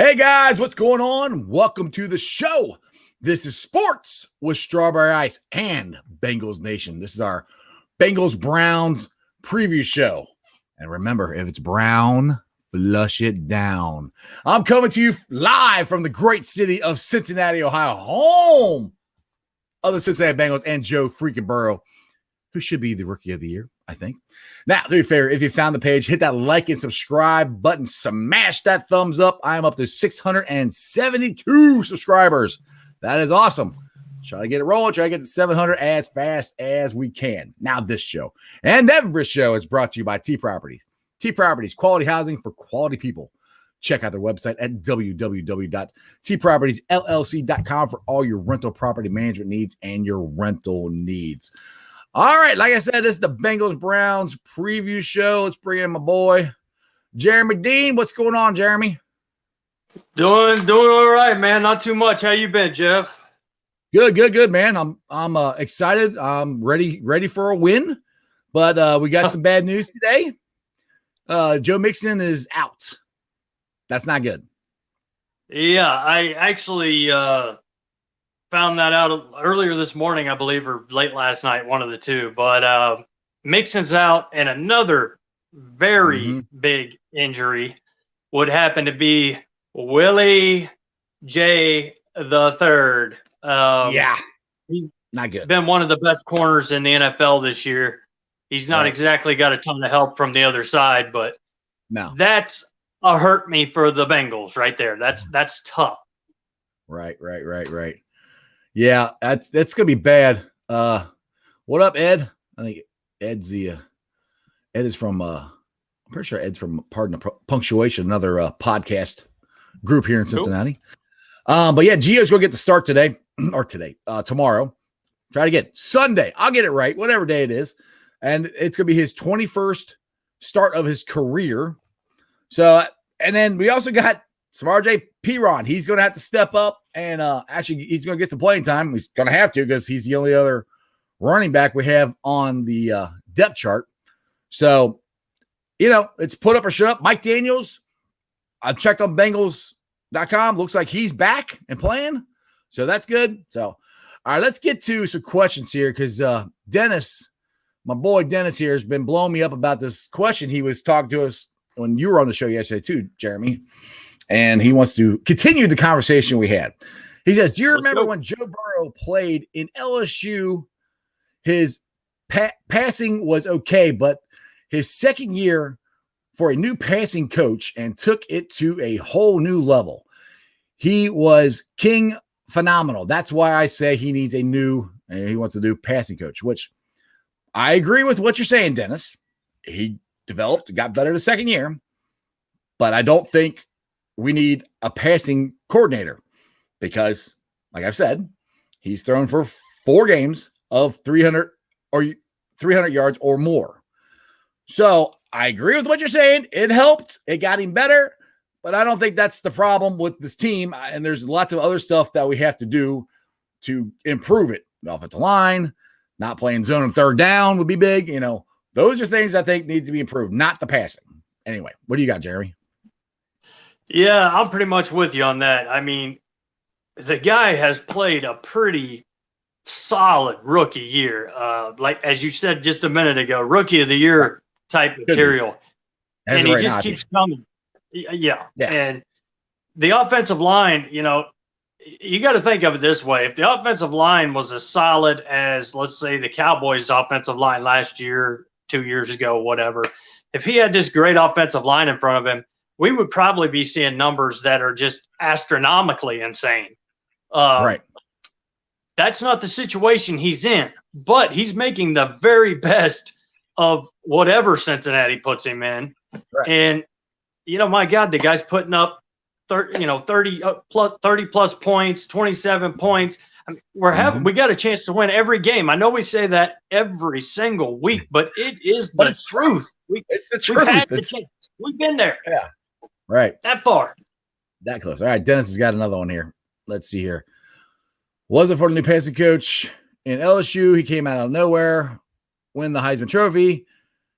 Hey guys, what's going on? Welcome to the show. This is Sports with Strawberry Ice and Bengals Nation. This is our Bengals Browns preview show. And remember, if it's brown, flush it down. I'm coming to you live from the great city of Cincinnati, Ohio, home of the Cincinnati Bengals and Joe freaking Burrow, who should be the Rookie of the Year, I think. Now, do me a favor, if you found the page, hit that like and subscribe button. Smash that thumbs up. I am up to 672 subscribers. That is awesome. Try to get it rolling. Try to get to 700 as fast as we can. Now, this show and every show is brought to you by T Properties. T Properties, quality housing for quality people. Check out their website at www.tpropertiesllc.com for all your rental property management needs and your rental needs. All right, like I said, this is the Bengals Browns preview show. Let's bring in my boy, Jeremy Dean. What's going on, Jeremy? Doing all right, man. Not too much. How you been, Jeff? Good, man. I'm excited. I'm ready for a win, but we got some bad news today. Joe Mixon is out. That's not good. Yeah, I actually found that out earlier this morning, I believe, or late last night, one of the two. But Mixon's out, and another very big injury would happen to be Willie J. the Third. He's not good. Been one of the best corners in the NFL this year. He's not exactly got a ton of help from the other side, but no, that's a hurt me for the Bengals right there. That's tough. Right. Yeah, that's gonna be bad. What up, Ed? I think Ed is from I'm pretty sure Ed's from Pardon the Punctuation, another podcast group here in Cincinnati. Cool. But yeah, Gio's gonna get the start today or tomorrow. Try to get Sunday. I'll get it right, whatever day it is, and it's gonna be his 21st start of his career. So, and then we also got Samaje Perine. He's going to have to step up, and actually he's going to get some playing time. He's going to have to because he's the only other running back we have on the depth chart. So, it's put up or shut up. Mike Daniels, I checked on Bengals.com. Looks like he's back and playing. So that's good. So, all right, let's get to some questions here because Dennis, my boy Dennis here, has been blowing me up about this question. He was talking to us when you were on the show yesterday too, Jeremy. And he wants to continue the conversation we had. He says, do you remember when Joe Burrow played in LSU? His passing was okay, but his second year for a new passing coach and took it to a whole new level. He was king phenomenal. That's why I say he needs he wants a new passing coach, which I agree with what you're saying, Dennis. He developed, got better the second year, but I don't think we need a passing coordinator because, like I've said, he's thrown for 4 games of 300 yards or more. So I agree with what you're saying. It helped. It got him better, but I don't think that's the problem with this team. And there's lots of other stuff that we have to do to improve it. The offensive line, not playing zone and third down would be big. Those are things I think need to be improved, not the passing. Anyway, what do you got, Jeremy? Yeah, I'm pretty much with you on that. I mean, the guy has played a pretty solid rookie year. Like, as you said just a minute ago, Rookie of the Year type material. And he just keeps coming. Yeah. And the offensive line, you got to think of it this way. If the offensive line was as solid as, let's say, the Cowboys' offensive line last year, 2 years ago, whatever, if he had this great offensive line in front of him, we would probably be seeing numbers that are just astronomically insane. Right. That's not the situation he's in, but he's making the very best of whatever Cincinnati puts him in. Right. And, my God, the guy's putting up 30 plus points, 27 points. I mean, we got a chance to win every game. I know we say that every single week, but it is the truth. It's the truth. We've been there. Yeah. Right. That far. That close. All right. Dennis has got another one here. Let's see here. Was it for the new passing coach in LSU? He came out of nowhere, win the Heisman Trophy,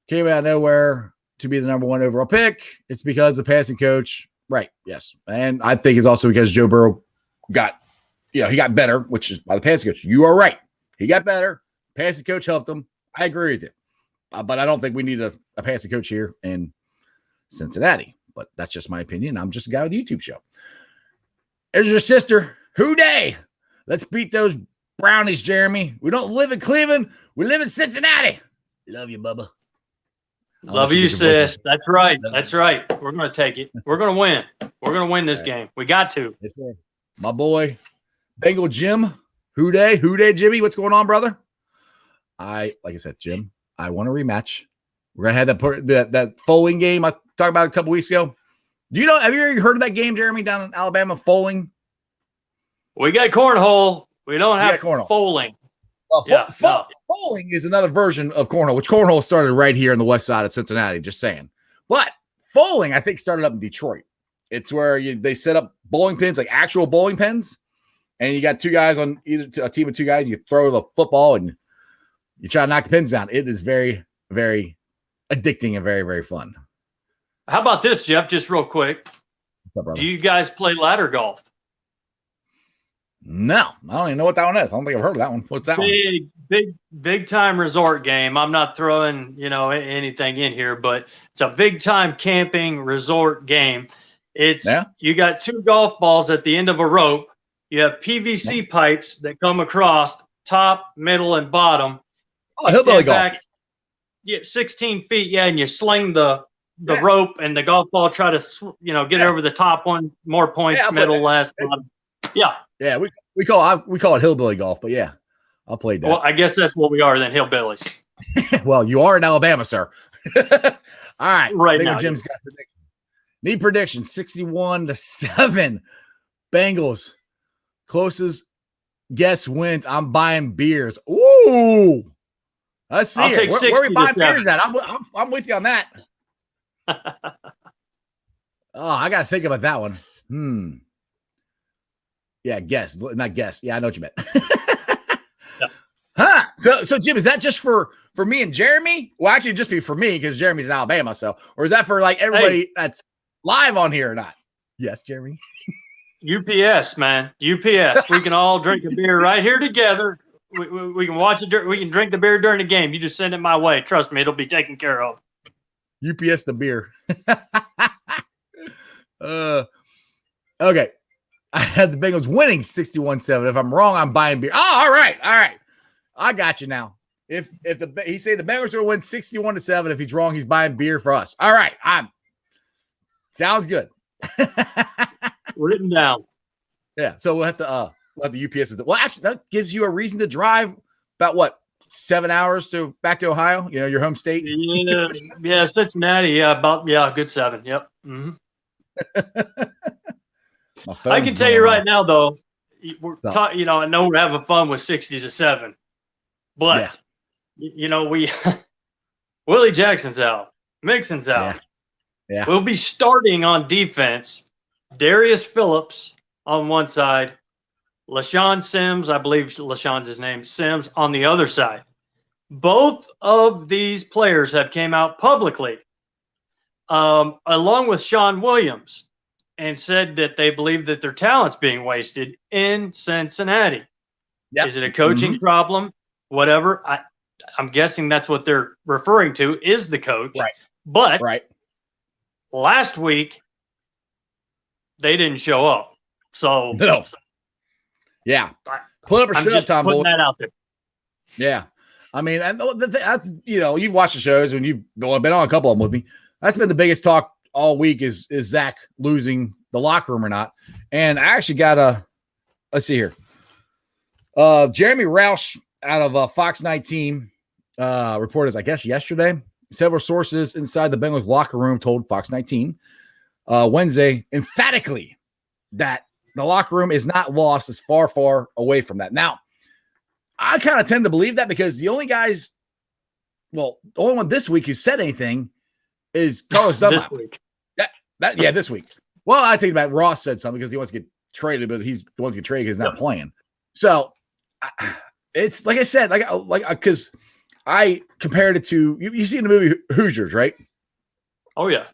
came out of nowhere to be the number 1 overall pick. It's because the passing coach Right. Yes. And I think it's also because Joe Burrow got, he got better, which is by the passing coach. You are right. He got better. Passing coach helped him. I agree with you. But I don't think we need a passing coach here in Cincinnati. But that's just my opinion. I'm just a guy with a YouTube show. There's your sister. Who day? Let's beat those brownies, Jeremy. We don't live in Cleveland. We live in Cincinnati. Love you, Bubba. Love you, sis. That's right. That's right. We're going to take it. We're going to win. We're going to win this game. We got to. Yes, sir. My boy, Bengal Jim. Who day? Who day, Jimmy? What's going on, brother? Like I said, Jim, I want a rematch. We're going to have that Foaling game I talked about a couple weeks ago. Have you ever heard of that game, Jeremy, down in Alabama, Foaling? We got cornhole. We don't have Foaling. Well, Foaling is another version of cornhole, which cornhole started right here on the west side of Cincinnati, just saying. But Foaling, I think, started up in Detroit. It's where they set up bowling pins, like actual bowling pins, and you got two guys on either a team of two guys. You throw the football and you try to knock the pins down. It is very, very addicting and very, very fun. How about this, Jeff? Just real quick. What's up, do you guys play ladder golf? No, I don't even know what that one is. I don't think I've heard of that one. What's that one? Big time resort game. I'm not throwing, anything in here, but it's a big time camping resort game. You got two golf balls at the end of a rope. You have PVC pipes that come across top, middle, and bottom. Oh, hillbilly golf. 16 feet. Yeah, and you sling the rope and the golf ball. Try to get over the top one. More points, middle, last, bottom. Yeah. Yeah, we call it hillbilly golf, but yeah, I played that. Well, I guess that's what we are then, hillbillies. Well, you are in Alabama, sir. All right. Right now. Jim's got prediction. Need prediction 61-7. Bengals. Closest guess wins. I'm buying beers. Ooh. Let's see. Where are we buying beers at? I'm with you on that. I got to think about that one. Yeah, guess, not guess. Yeah, I know what you meant. Yeah. Huh. So Jim, is that just for me and Jeremy? Well, actually, just be for me because Jeremy's in Alabama. So, or is that for like everybody that's live on here or not? Yes, Jeremy. UPS, man. UPS. We can all drink a beer right here together. We can watch it. We can drink the beer during the game. You just send it my way. Trust me, it'll be taken care of. UPS the beer. Okay. I had the Bengals winning 61-7. If I'm wrong, I'm buying beer. Oh, all right. I got you now. He said the Bengals are going to win 61-7. If he's wrong, he's buying beer for us. All right. Sounds good. Written down. Yeah. So we'll have the UPS. Well, actually, that gives you a reason to drive about 7 hours back to Ohio. Your home state. Yeah, Cincinnati. Yeah, about good 7. Yep. Mm-hmm. I can tell you right now, though, I know we're having fun with 60-7, but Willie Jackson's out, Mixon's out. Yeah. We'll be starting on defense. Darius Phillips on one side, LaShawn Sims, I believe LaShawn's his name, Sims on the other side. Both of these players have came out publicly, along with Sean Williams, and said that they believe that their talent's being wasted in Cincinnati. Yep. Is it a coaching problem? Whatever. I'm guessing that's what they're referring to is the coach. Right. But last week, they didn't show up. So, no. Yeah. Put up or shut up, Tom. Putting that out there. Yeah. I mean, that's, you've watched the shows and you've been on a couple of them with me. That's been the biggest talk all week is Zack losing the locker room or not. And I actually got let's see here. Jeremy Roush out of Fox 19 reported, I guess, yesterday. Several sources inside the Bengals locker room told Fox 19 Wednesday emphatically that the locker room is not lost. It's far, far away from that. Now, I kind of tend to believe that because the only one this week who said anything is Carlos Dunlap. This week. This week. Well, I think about Ross said something because he wants to get traded, but he's the ones to get traded because he's not playing. So it's like I said, because I compared it to you've seen the movie Hoosiers, right? Oh yeah.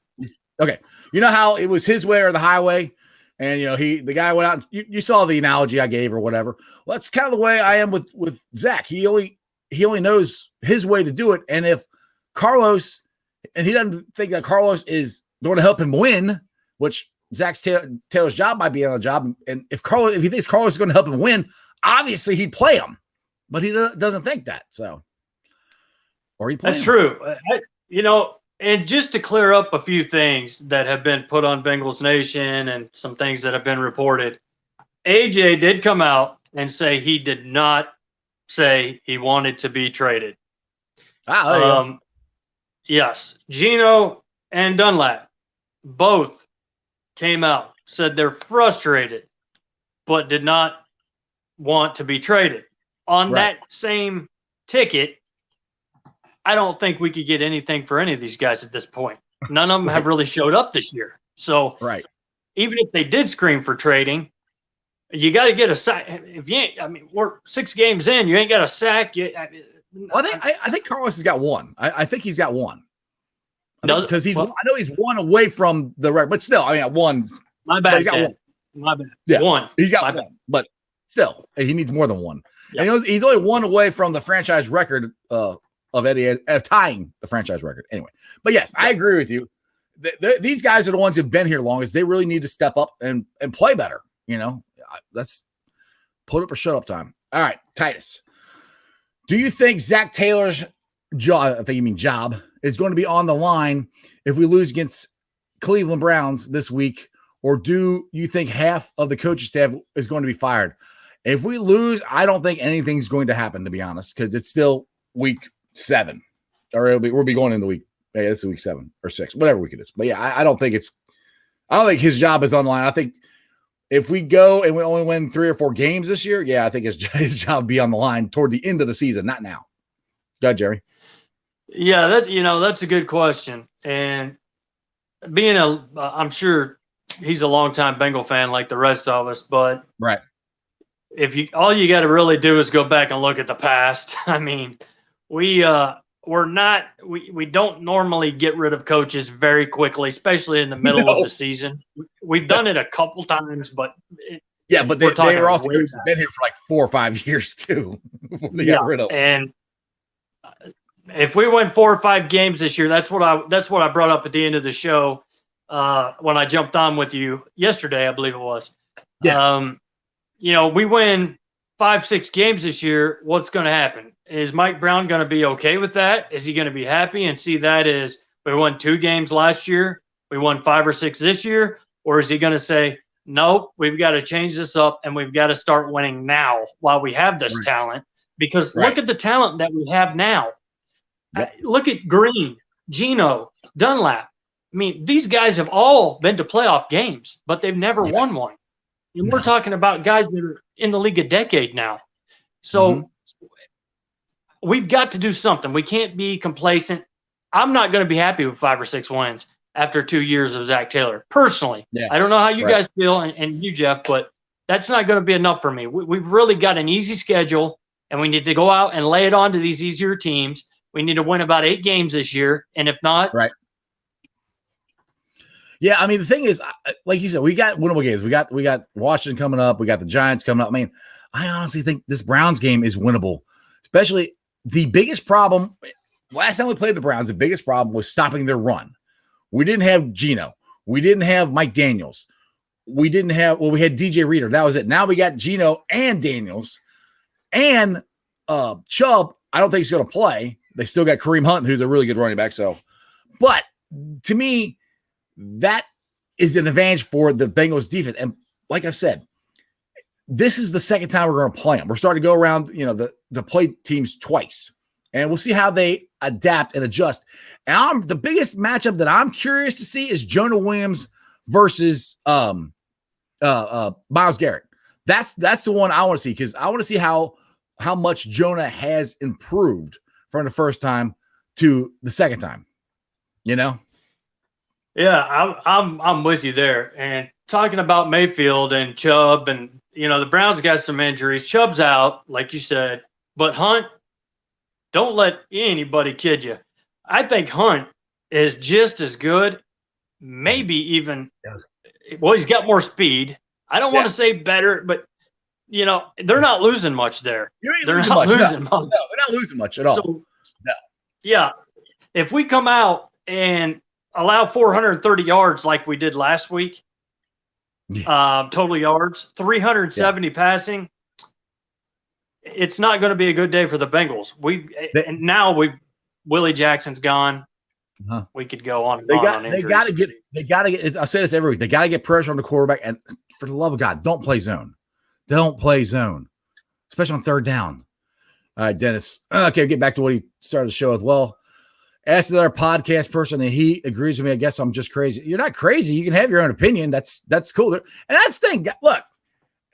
Okay. You know how it was his way or the highway? And, the guy went out and you saw the analogy I gave or whatever. Well, that's kind of the way I am with Zack. He only knows his way to do it. And if Carlos, and he doesn't think that Carlos is going to help him win, which Zach Taylor's job might be on the job. And if he thinks Carlos is going to help him win, obviously he'd play him, but he doesn't think that. So, or he plays. That's true. And just to clear up a few things that have been put on Bengals Nation and some things that have been reported, AJ did come out and say he did not say he wanted to be traded. Yes, Gino and Dunlap both came out, said they're frustrated, but did not want to be traded. On that same ticket, I don't think we could get anything for any of these guys at this point. None of them have really showed up this year. So even if they did scream for trading, you got to get a sack. If you ain't, we're 6 games in, you ain't got a sack. I think Carlos has got one. I think he's got one. Because I know he's one away from the record, but still, one. My bad. He's got one. My bad. Yeah, one. He's got one, but still, he needs more than one. Yep. And he's only one away from the franchise record of Eddie tying the franchise record. Anyway, but yes, I agree with you. These guys are the ones who've been here longest. They really need to step up and play better. That's put up or shut up time. All right, Titus. Do you think Zack Taylor's job? I think you mean job is going to be on the line if we lose against Cleveland Browns this week, or do you think half of the coaching staff is going to be fired? If we lose, I don't think anything's going to happen, to be honest, because it's still week 7, or we'll be going in the week. Yeah, this is week 7 or 6, whatever week it is. But yeah, I don't think his job is on the line. I think if we go and we only win 3 or 4 games this year, I think his job will be on the line toward the end of the season, not now. Go ahead, Jerry. Yeah, that's a good question. And I'm sure he's a longtime Bengal fan like the rest of us, but all you got to really do is go back and look at the past. We don't normally get rid of coaches very quickly, especially in the middle of the season. We've done it a couple times, but but they were also been here for like 4 or 5 years too. They got rid of them. And if we win 4 or 5 games this year, that's what I brought up at the end of the show when I jumped on with you yesterday, I believe it was. Yeah. We win 5-6 games this year. What's going to happen? Is Mike Brown going to be okay with that? Is he going to be happy and see that as we won 2 games last year, we won 5 or 6 this year? Or is he going to say, nope, we've got to change this up and we've got to start winning now while we have this talent? Because look at the talent that we have now. Look at Green, Gino, Dunlap. These guys have all been to playoff games, but they've never won one. And we're talking about guys that are in the league a decade now. So we've got to do something. We can't be complacent. I'm not going to be happy with 5 or 6 wins after 2 years of Zack Taylor. Personally, I don't know how you guys feel and you, Jeff, but that's not going to be enough for me. We've really got an easy schedule, and we need to go out and lay it on to these easier teams. We need to win about 8 games this year, and if not, Yeah, the thing is, like you said, we got winnable games. We got Washington coming up. We got the Giants coming up. I honestly think this Browns game is winnable. Especially the biggest problem last time we played the Browns, the biggest problem was stopping their run. We didn't have Geno. We didn't have Mike Daniels. We had DJ Reader. That was it. Now we got Geno and Daniels and Chubb. I don't think he's going to play. They still got Kareem Hunt, who's a really good running back. But to me, that is an advantage for the Bengals defense. And like I said, this is the second time we're going to play them. We're starting to go around, the play teams twice, and we'll see how they adapt and adjust. And the biggest matchup that I'm curious to see is Jonah Williams versus Myles Garrett. That's the one I want to see, because I want to see how much Jonah has improved from the first time to the second time. Yeah, I'm with you there. And talking about Mayfield and Chubb, and the Browns got some injuries. Chubb's out, like you said, but Hunt, don't let anybody kid you. I think Hunt is just as good, maybe even. Yes. Well, he's got more speed. I don't want to say better, but they're not losing much there. They're not losing much. No, they're not losing much at all. So, no. Yeah, if we come out and allow 430 yards like we did last week, total yards, 370 passing, it's not going to be a good day for the Bengals. Now Willie Jackson's gone. Uh-huh. We could go on. They got to get. I say this every week. They got to get pressure on the quarterback, and for the love of God, don't play zone. Don't play zone, especially on third down. All right, Dennis. Okay, get back to what he started the show with. Well, asked another podcast person, and he agrees with me. I guess I'm just crazy. You're not crazy. You can have your own opinion. That's cool. And that's the thing. Look,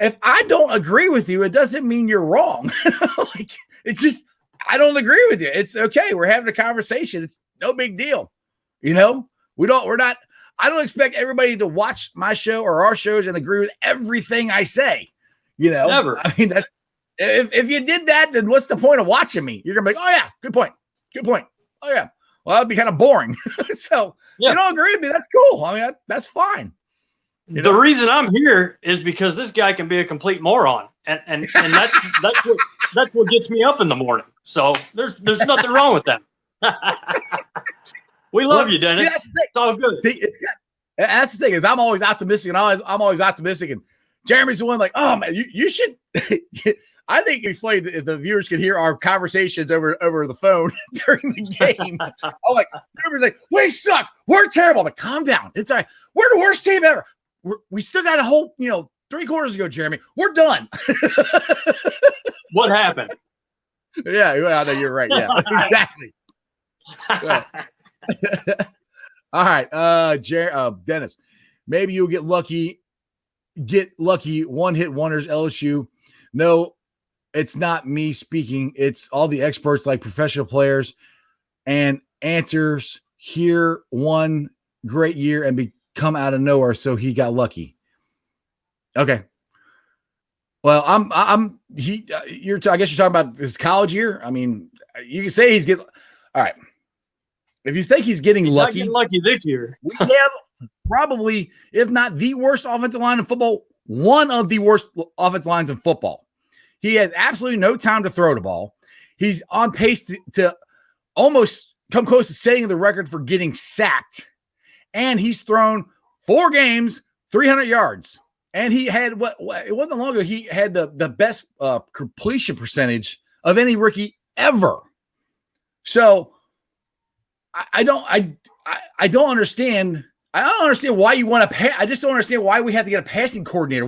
if I don't agree with you, it doesn't mean you're wrong. It's just I don't agree with you. It's okay. We're having a conversation. It's no big deal. We're not. I don't expect everybody to watch my show or our shows and agree with everything I say. Never. I mean, that's if you did that, then what's the point of watching me? You're gonna be like, oh yeah, good point. Oh yeah. Well, that'd be kind of boring. So you don't agree with me. That's cool. I mean, that's fine. The reason I'm here is because this guy can be a complete moron, and that's what gets me up in the morning. So there's nothing wrong with that. We love you, Dennis. It's all good. That's the thing is I'm always optimistic, and I'm always optimistic, and Jeremy's the one like, oh man, you should. I think if the viewers could hear our conversations over the phone during the game. I'm like, Jeremy's like, we suck. We're terrible. I'm like, calm down. It's all right. We're the worst team ever. We still got a whole, 3 quarters ago, Jeremy. We're done. What happened? Yeah, well, no, you're right. Yeah, exactly. Yeah. All right, Dennis. Maybe you'll get lucky. One-hit wonders. LSU. No, it's not me speaking. It's all the experts like professional players and answers here one great year and come out of nowhere. So he got lucky. Okay. Well, I guess you're talking about his college year. I mean, you can say he's getting, all right. If you think he's getting lucky, not getting lucky this year, we have probably, if not the worst offensive line in football, one of the worst offensive lines in football. He has absolutely no time to throw the ball. He's on pace to almost come close to setting the record for getting sacked. And he's thrown 4 games, 300 yards. And he had it wasn't long ago, he had the best completion percentage of any rookie ever. So I don't understand. I don't understand why you want to pay. I just don't understand why we have to get a passing coordinator.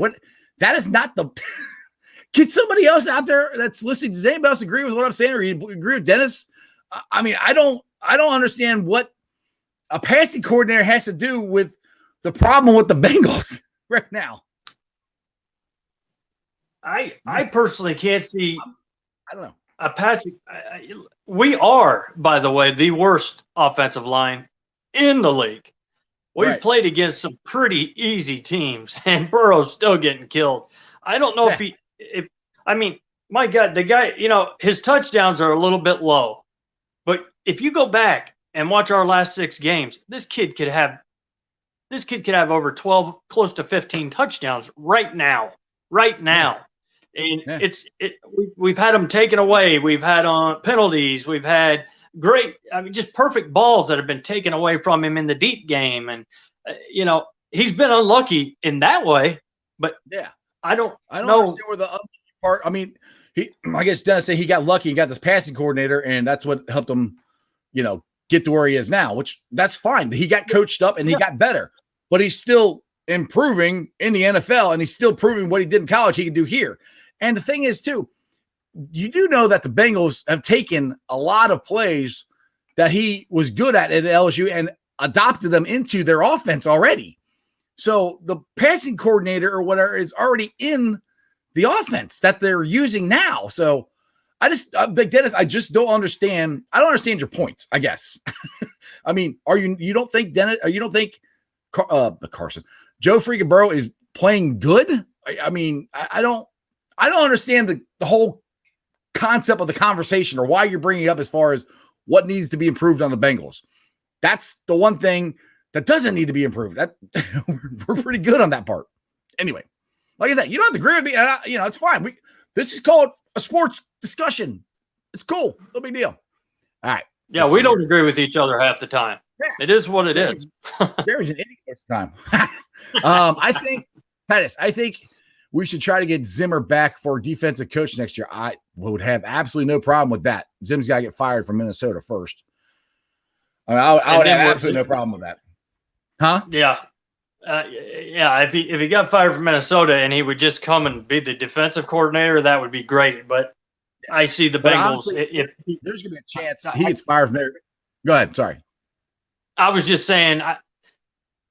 That is not the. Can somebody else out there that's listening? Does anybody else agree with what I'm saying, or you agree with Dennis? I mean, I don't understand what a passing coordinator has to do with the problem with the Bengals right now. I personally can't see. I don't know. A passing. We are, by the way, the worst offensive line in the league. We've played against some pretty easy teams, and Burrow's still getting killed. I don't know if my God, the guy, his touchdowns are a little bit low, but if you go back and watch our last 6 games, this kid could have over 12, close to 15 touchdowns right now. And we've had them taken away. We've had penalties. We've had just perfect balls that have been taken away from him in the deep game. And, he's been unlucky in that way, but I don't know understand where the unlucky part. I mean, I guess Dennis said he got lucky. He got this passing coordinator, and that's what helped him, get to where he is now, which that's fine. He got coached up and he got better, but he's still improving in the NFL, and he's still proving what he did in college he can do here. And the thing is, too, you do know that the Bengals have taken a lot of plays that he was good at LSU and adopted them into their offense already. So the passing coordinator or whatever is already in the offense that they're using now. So Dennis, I just don't understand. I don't understand your points, I guess. I mean, you don't think Dennis, or you don't think Carson, Joe freaking Burrow is playing good? I mean, I don't understand the whole concept of the conversation or why you're bringing it up as far as what needs to be improved on the Bengals. That's the one thing that doesn't need to be improved. That we're pretty good on that part. Anyway, like I said, you don't have to agree with me. It's fine. This is called a sports discussion. It's cool. No big deal. All right. Yeah, we don't agree with each other half the time. Yeah. It is what it is. There was an idiot this time. I think, Pettis, we should try to get Zimmer back for defensive coach next year. I would have absolutely no problem with that. Zim's got to get fired from Minnesota first. I mean, I would have absolutely no problem with that. Huh? Yeah. If he got fired from Minnesota and he would just come and be the defensive coordinator, that would be great. But I see the Bengals. Honestly, there's going to be a chance he gets fired from there. Go ahead. Sorry. I was just saying,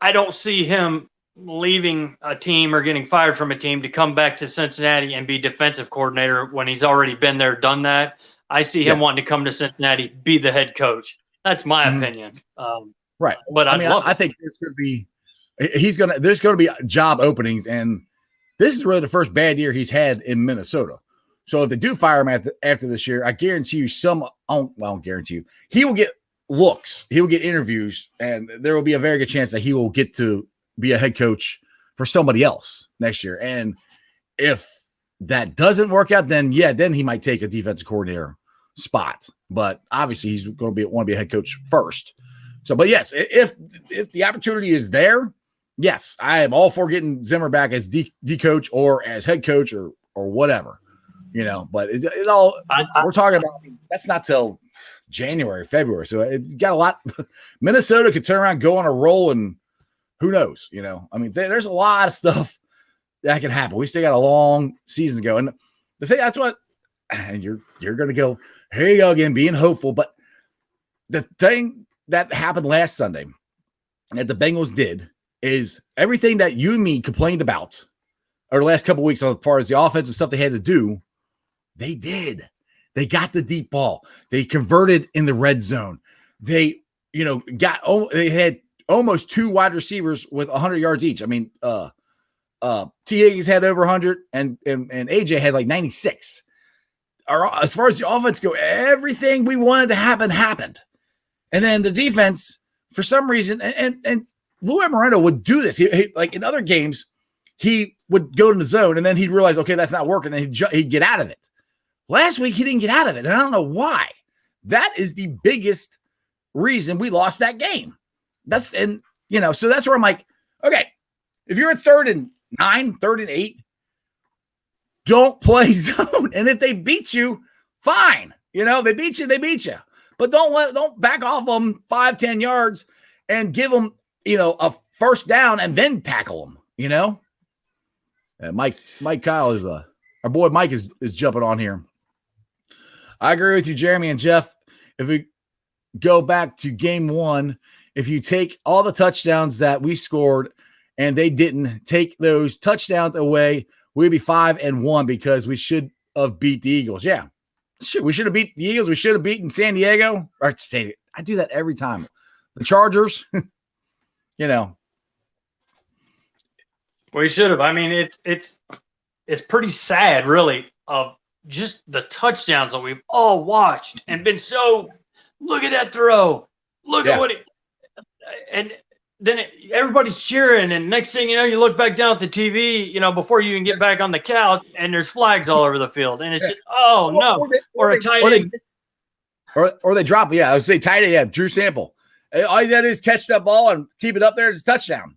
I don't see him leaving a team or getting fired from a team to come back to Cincinnati and be defensive coordinator when he's already been there, done that. I see him wanting to come to Cincinnati, be the head coach. That's my opinion. Right. But I think there's going to be job openings, and this is really the first bad year he's had in Minnesota. So if they do fire him after this year, I guarantee you I won't guarantee you. He will get looks. He will get interviews, and there will be a very good chance that he will get to be a head coach for somebody else next year. And if that doesn't work out, then he might take a defensive coordinator spot. But obviously he's going to want to be a head coach first. So, but yes, if the opportunity is there, yes, I am all for getting Zimmer back as D coach or as head coach or whatever, but it all, we're talking about, that's not till January, February. So it got a lot. Minnesota could turn around, go on a roll, and who knows, there's a lot of stuff that can happen. We still got a long season to go. And the thing, and you're going to go, here you go again, being hopeful. But the thing that happened last Sunday that the Bengals did is everything that you and me complained about over the last couple of weeks as far as the offensive stuff they had to do, they did. They got the deep ball. They converted in the red zone. They, they had almost 2 wide receivers with 100 yards each. I mean, T. Higgins had over 100 and AJ had like 96. As far as the offense go, everything we wanted to happen happened. And then the defense, for some reason, and Lou Moreno would do this. He like in other games, he would go to the zone and then he'd realize, okay, that's not working, and he'd get out of it. Last week, he didn't get out of it, and I don't know why. That is the biggest reason we lost that game. So that's where I'm like, okay, if you're at 3rd and 9, 3rd and 8, don't play zone. And if they beat you, fine. They beat you. But don't back off them 5-10 yards and give them, a first down and then tackle them, And Mike Kyle is our boy Mike is jumping on here. I agree with you, Jeremy and Jeff. If we go back to game 1, if you take all the touchdowns that we scored and they didn't take those touchdowns away, we'd be 5-1 because we should have beat the Eagles. Yeah. We should have beat the Eagles. We should have beaten San Diego. I do that every time. The Chargers, We should have. I mean, it's pretty sad, really, of just the touchdowns that we've all watched and been so, look at that throw. Look at what and then everybody's cheering, and next thing you know, you look back down at the TV, before you can get back on the couch, and there's flags all over the field, and it's just, oh no, or a tight end, or they drop. Yeah, I would say tight end. Yeah, Drew Sample. All you got to do is catch that ball and keep it up there. It's a touchdown.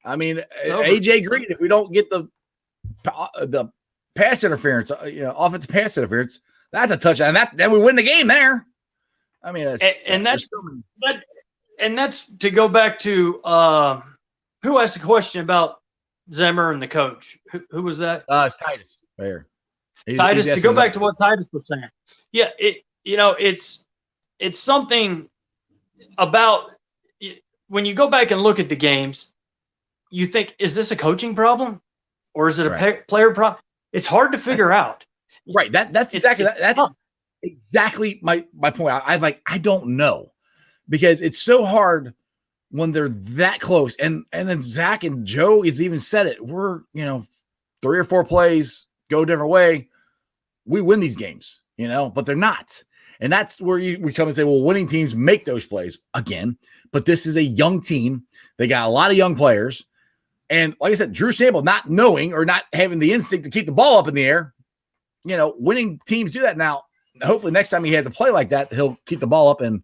I mean, AJ Green. If we don't get the pass interference, offensive pass interference, that's a touchdown. Then we win the game there. I mean, and that's to go back to who asked the question about Zimmer and the coach. Who was that? It's Titus right here. Titus. To go back to what Titus was saying. Yeah, it's something about when you go back and look at the games, you think, is this a coaching problem or is it a player problem? It's hard to figure out. Right. That's exactly my point. I don't know. Because it's so hard when they're that close. And then Zack and Joe has even said it. We're, 3 or 4 plays, go a different way. We win these games, but they're not. And that's where we come and say, well, winning teams make those plays again. But this is a young team. They got a lot of young players. And like I said, Drew Sample not knowing or not having the instinct to keep the ball up in the air, winning teams do that. Now, hopefully next time he has a play like that, he'll keep the ball up and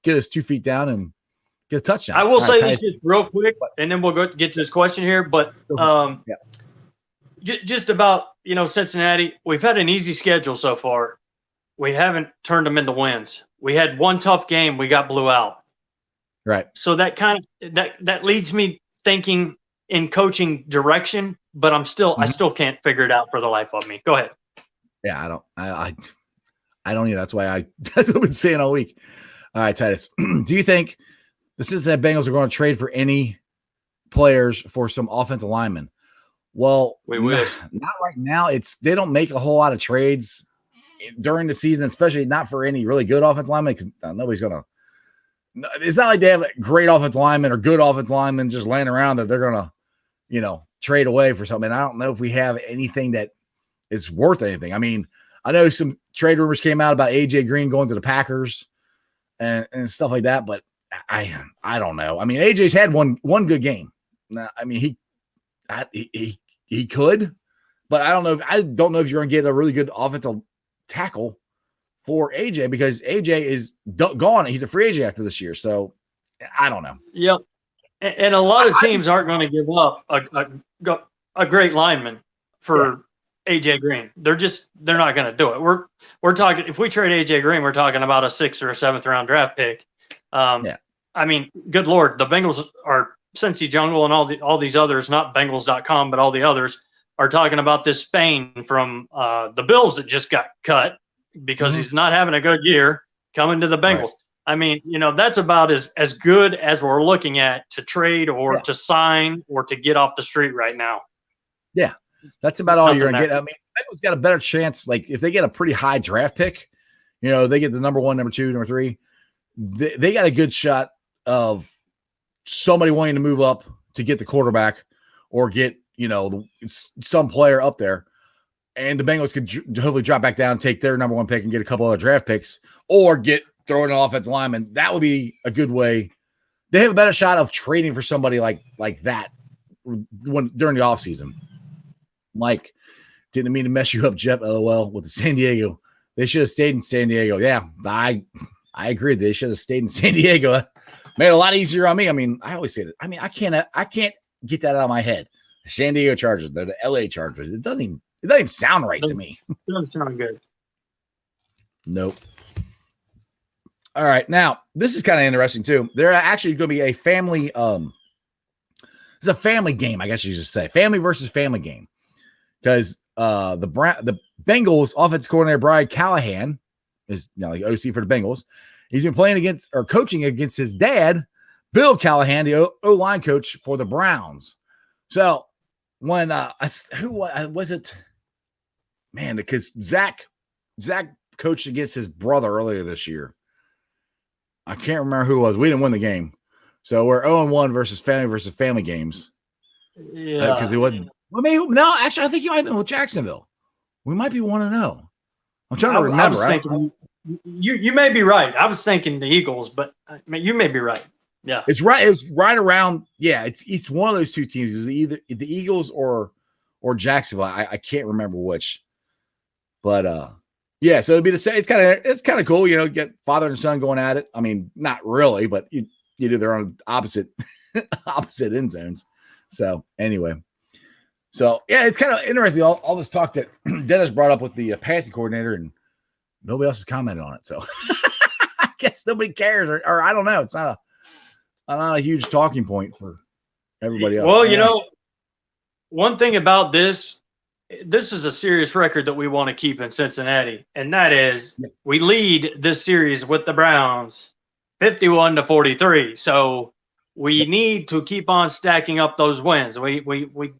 get his 2 feet down and get a touchdown. I will say this just real quick, and then we'll go get to this question here. But just about, Cincinnati, we've had an easy schedule so far. We haven't turned them into wins. We had one tough game. We got blew out. Right. So that that leads me thinking in coaching direction, but I still can't figure it out for the life of me. Go ahead. Yeah, I don't either. That's why that's what I've been saying all week. All right, Titus, do you think the Cincinnati Bengals are going to trade for any players for some offensive linemen? Well, not right now. They don't make a whole lot of trades during the season, especially not for any really good offensive linemen, because nobody's going to. It's not like they have great offensive linemen or good offensive linemen just laying around that they're going to, trade away for something. I don't know if we have anything that is worth anything. I mean, I know some trade rumors came out about AJ Green going to the Packers and stuff like that, but I don't know. I mean, AJ's had one good game. I mean, he could, but I don't know if you're going to get a really good offensive tackle for AJ because AJ is gone. He's a free agent after this year. So I don't know. Yep. And a lot of teams aren't going to give up a great lineman for AJ Green. They're not going to do it. We're talking, if we trade AJ Green, we're talking about a 6th or a 7th round draft pick. I mean, good Lord, the Bengals are Cincy Jungle and all these others, not Bengals.com, but all the others are talking about this Spain from the Bills that just got cut because he's not having a good year coming to the Bengals. Right. I mean, that's about as good as we're looking at to trade or to sign or to get off the street right now. Yeah, that's about all you're going to get. I mean, Bengals got a better chance. Like if they get a pretty high draft pick, they get the number 1, number 2, number 3. They got a good shot of somebody wanting to move up to get the quarterback or get, some player up there. And the Bengals could hopefully drop back down, take their number 1 pick and get a couple other draft picks or throw in an offensive lineman. That would be a good way. They have a better shot of trading for somebody like that during the offseason. Mike, didn't mean to mess you up, Jeff, LOL, with the San Diego. They should have stayed in San Diego. Yeah, I agree. They should have stayed in San Diego. Made it a lot easier on me. I mean, I always say that. I mean, I can't get that out of my head. The San Diego Chargers, they're the LA Chargers. It doesn't even sound right to me. It doesn't sound good. Nope. All right. Now, this is kind of interesting too. They're actually going to be a family. It's a family game, I guess you should say. Family versus family game. Because the Bengals offensive coordinator Brian Callahan is like OC for the Bengals. He's been playing against or coaching against his dad, Bill Callahan, the O-line coach for the Browns. So when who was it? Man, because Zack coached against his brother earlier this year. I can't remember who it was. We didn't win the game. So we're 0-1 versus family games. Yeah. Because he wasn't. Well, maybe no. Actually, I think he might have been with Jacksonville. We might be 1-0. I'm trying to remember. I was thinking, you may be right. I was thinking the Eagles, but you may be right. Yeah, it's right. It's right around. Yeah, it's one of those two teams. It's either the Eagles or Jacksonville. I can't remember which. But yeah. So it'd be the same. It's kind of cool. Get father and son going at it. I mean, not really, but you do. They're on opposite end zones. So anyway. So, yeah, it's kind of interesting, all this talk that Dennis brought up with the passing coordinator, and nobody else has commented on it. So, I guess nobody cares, or I don't know. It's not a huge talking point for everybody else. Well, one thing about this is a serious record that we want to keep in Cincinnati, and that is we lead this series with the Browns 51-43. So, we need to keep on stacking up those wins. We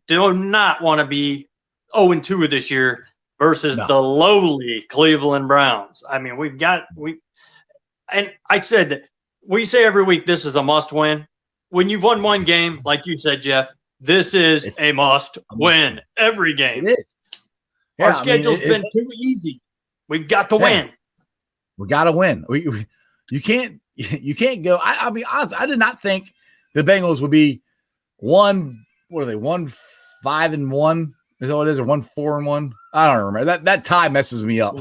do not want to be 0-2 this year versus the lowly Cleveland Browns. I mean, and I said that we say every week this is a must win. When you've won one game, like you said, Jeff, this is a must win every game. It is. Yeah, our schedule's been too easy. We've got to win. We got to win. You can't go. I mean, honestly, I did not think the Bengals would be 1-5-1. Is that what it is? Or 1-4-1? I don't remember. That tie messes me up.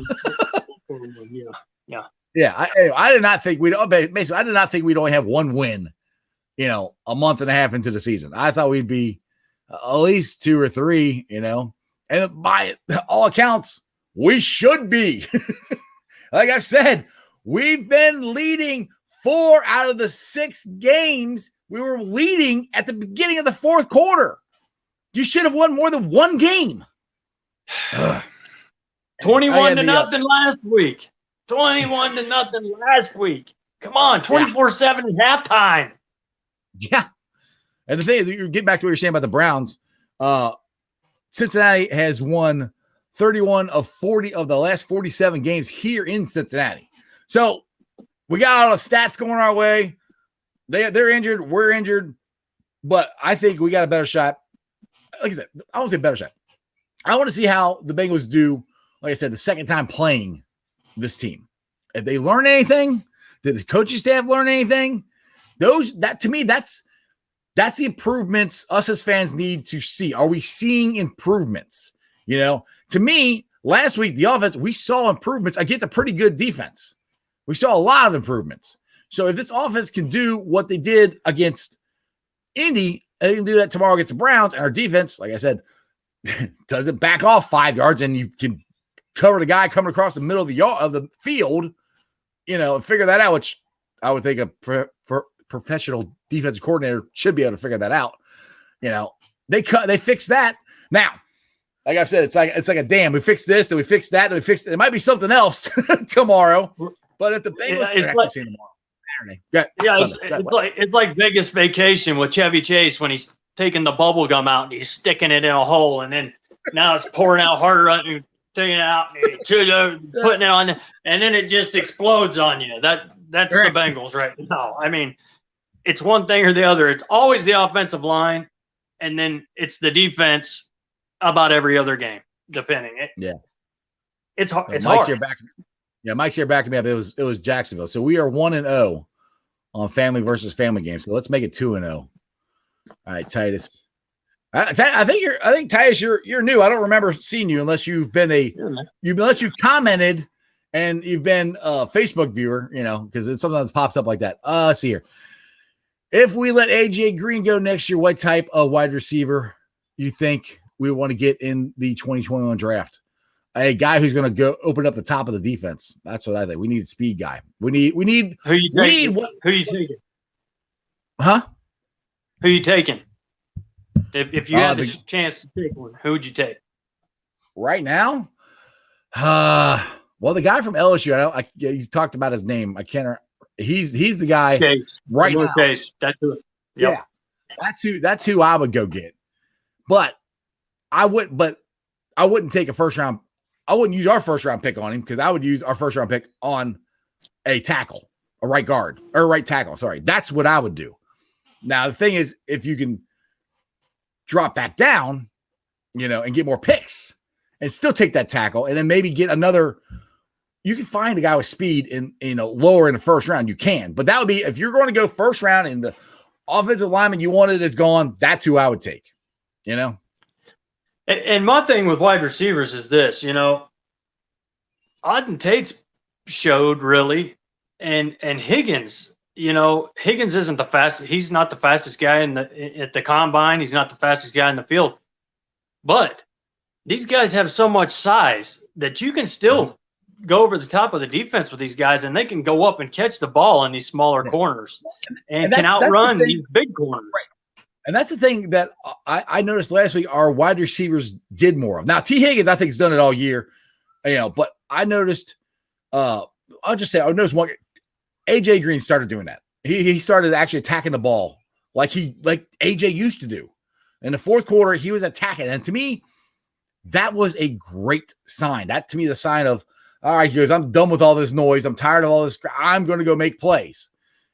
Yeah. I did not think we'd only have one win, a month and a half into the season. I thought we'd be at least 2 or 3, and by all accounts, we should be. Like I said, we've been leading 4 out of the 6 games. We were leading at the beginning of the fourth quarter. You should have won more than one game. 21-0 last week. 21-0 last week. Come on, 24-7 at halftime. Yeah. And the thing is, you get back to what you're saying about the Browns. Cincinnati has won 31 of 40 of the last 47 games here in Cincinnati. So we got all the stats going our way. They're injured. We're injured. But I think we got a better shot. Like I said, I won't say better shot. I want to see how the Bengals do, like I said, the second time playing this team. If they learn anything, did the coaching staff learn anything? To me, that's the improvements us as fans need to see. Are we seeing improvements? To me, last week, the offense, we saw improvements against a pretty good defense. We saw a lot of improvements. So if this offense can do what they did against Indy, they can do that tomorrow against the Browns, and our defense, like I said, doesn't back off 5 yards, and you can cover the guy coming across the middle of the field, and figure that out, which I would think a professional defensive coordinator should be able to figure that out. They fixed that. Now, like I said, it's like a dam. We fixed this, and we fixed that, and we fixed it. It might be something else tomorrow, but if the Bengals tomorrow. It's like Vegas Vacation with Chevy Chase when he's taking the bubble gum out and he's sticking it in a hole, and then now it's pouring out harder and taking it out and putting it on, and then it just explodes on you. That's the Bengals right now. I mean, it's one thing or the other. It's always the offensive line, and then it's the defense about every other game, depending. It's hard. It's Mike's hard. Mike's here backing me up. It was Jacksonville. So we are 1-0 on family versus family games. So let's make it 2-0. All right, Titus. I think Titus, you're new. I don't remember seeing you unless you've commented and you've been a Facebook viewer, because it sometimes pops up like that. Let's see here. If we let AJ Green go next year, what type of wide receiver you think we want to get in the 2021 draft? A guy who's going to go open up the top of the defense. That's what I think. We need a speed guy. We need. Who you taking? Huh? Who you taking? If you had the chance to take one, who would you take? Right now? Well, the guy from LSU, you talked about his name. I can't. He's the guy Chase. Right now. Chase. That's who. Yep. Yeah, that's who I would go get. But I wouldn't take a first round. I wouldn't use our first round pick on him, because I would use our first round pick on a tackle, a right guard or right tackle. Sorry, that's what I would do. Now the thing is, if you can drop back down, and get more picks and still take that tackle, and then maybe get another. You can find a guy with speed in lower in the first round. You can, but that would be if you're going to go first round and the offensive lineman you wanted is gone. That's who I would take. And my thing with wide receivers is this, Auden Tate's showed really, and Higgins, Higgins isn't the fastest. He's not the fastest guy at the combine. He's not the fastest guy in the field, but these guys have so much size that you can still go over the top of the defense with these guys, and they can go up and catch the ball in these smaller corners and can outrun these big corners. Right. And that's the thing that I noticed last week our wide receivers did more of. Now, T. Higgins, I think, has done it all year, but I noticed, I noticed one, AJ Green started doing that. He started actually attacking the ball like AJ used to do. In the fourth quarter, he was attacking. And to me, that was a great sign. That, to me, the sign of, all right, he goes, I'm done with all this noise. I'm tired of all this. I'm going to go make plays.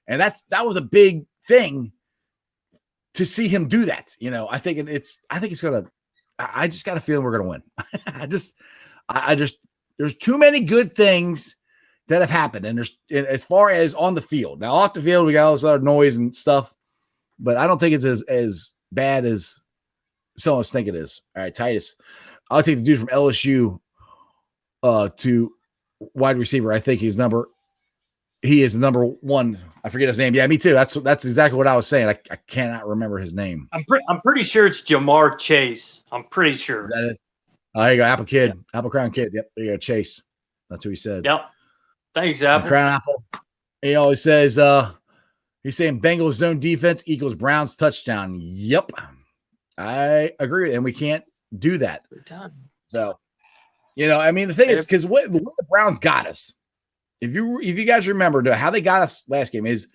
And that was a big thing to see him do that. I think it's going to, I just got a feeling we're going to win. I just, there's too many good things that have happened. And there's, as far as on the field, now off the field, we got all this other noise and stuff, but I don't think it's as bad as some of us think it is. All right, Titus. I'll take the dude from LSU to wide receiver. I think he is number one. I forget his name. Yeah, me too. That's exactly what I was saying. I cannot remember his name. I'm pretty sure it's Jamar Chase. I'm pretty sure. That is. Oh, there you go. Apple Kid. Yep. Apple Crown Kid. Yep. There you go. Chase. That's who he said. Yep. Thanks, Apple. Crown Apple. He always says, he's saying Bengals zone defense equals Browns touchdown. Yep. I agree. And we can't do that. So, I mean, the thing is, because what the Browns got us, if you guys remember how they got us last game, is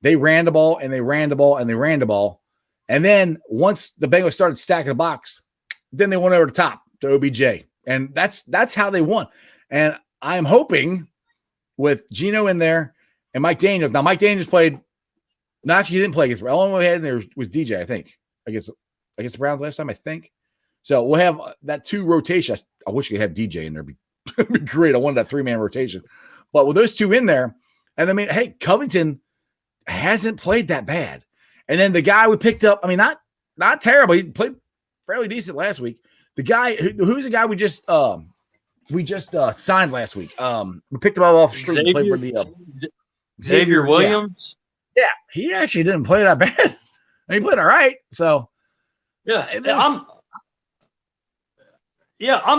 they ran the ball and they ran the ball and they ran the ball. And then once the Bengals started stacking the box, then they went over the top to OBJ. And that's how they won. And I'm hoping with Geno in there and Mike Daniels. Now, Mike Daniels played. No, actually, he didn't play against the only one we had in there was DJ, I think. Against the Browns last time, I think. So we'll have that 2 rotation. I wish you could have DJ in there. It'd be great. I wanted that 3-man rotation. But with those 2 in there, and I mean, hey, Covington hasn't played that bad. And then the guy we picked up, I mean, not terrible. He played fairly decent last week. The guy who's the guy we just signed last week. We picked him up off the street and played for the Xavier Williams. Yeah, he actually didn't play that bad. He played all right. So I'm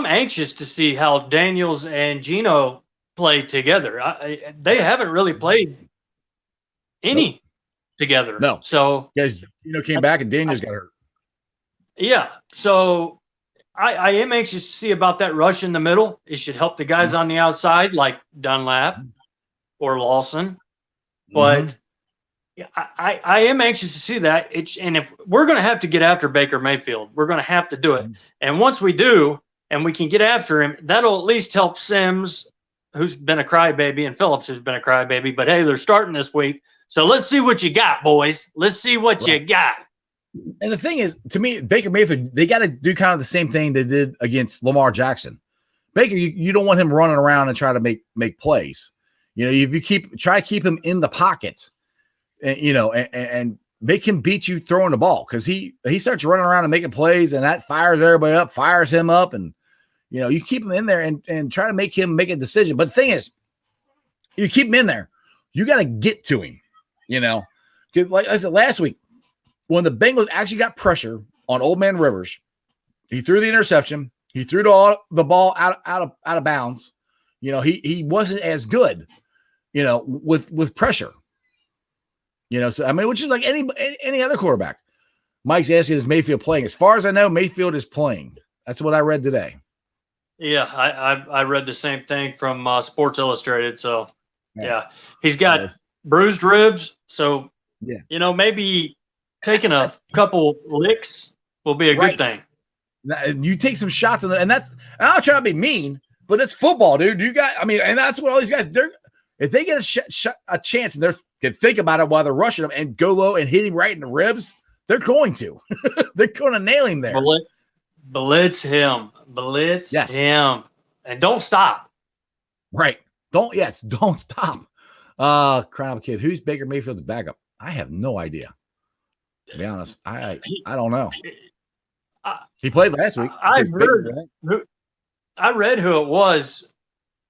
anxious to see how Daniels and Geno play together. They haven't really played any together. No. So guys, came back and Daniels got hurt. Yeah. So I am anxious to see about that rush in the middle. It should help the guys on the outside like Dunlap or Lawson. But I am anxious to see that. And if we're going to have to get after Baker Mayfield, we're going to have to do it. And once we do, and we can get after him, that'll at least help Sims, who's been a crybaby, and Phillips, who's been a crybaby. But hey, they're starting this week. So let's see what you got, boys. Let's see what you got. And the thing is, to me, Baker Mayfield, they got to do kind of the same thing they did against Lamar Jackson. Baker, you don't want him running around and try to make plays. If you try to keep him in the pocket, and make him beat you throwing the ball, because he starts running around and making plays, and that fires everybody up, fires him up, and you keep him in there and try to make him make a decision. But the thing is, you keep him in there, you got to get to him, because like I said last week, when the Bengals actually got pressure on Old Man Rivers, he threw the interception, he threw the ball out of bounds. He wasn't as good, with pressure. So I mean, which is like any other quarterback. Mike's asking, is Mayfield playing? As far as I know, Mayfield is playing. That's what I read today. Yeah, I read the same thing from Sports Illustrated. So yeah, he's got bruised ribs. So maybe taking a couple licks will be a good thing. Now, you take some shots and I'm not trying to be mean, but it's football, dude. And that's what all these guys do. If they get a chance and they think about it while they're rushing him and go low and hit him right in the ribs, they're going to. They're going to nail him there. Blitz him. Him. And don't stop. Right. Don't stop. Crown Kid, who's Baker Mayfield's backup? I have no idea. To be honest, I don't know. He played last week. I read who it was,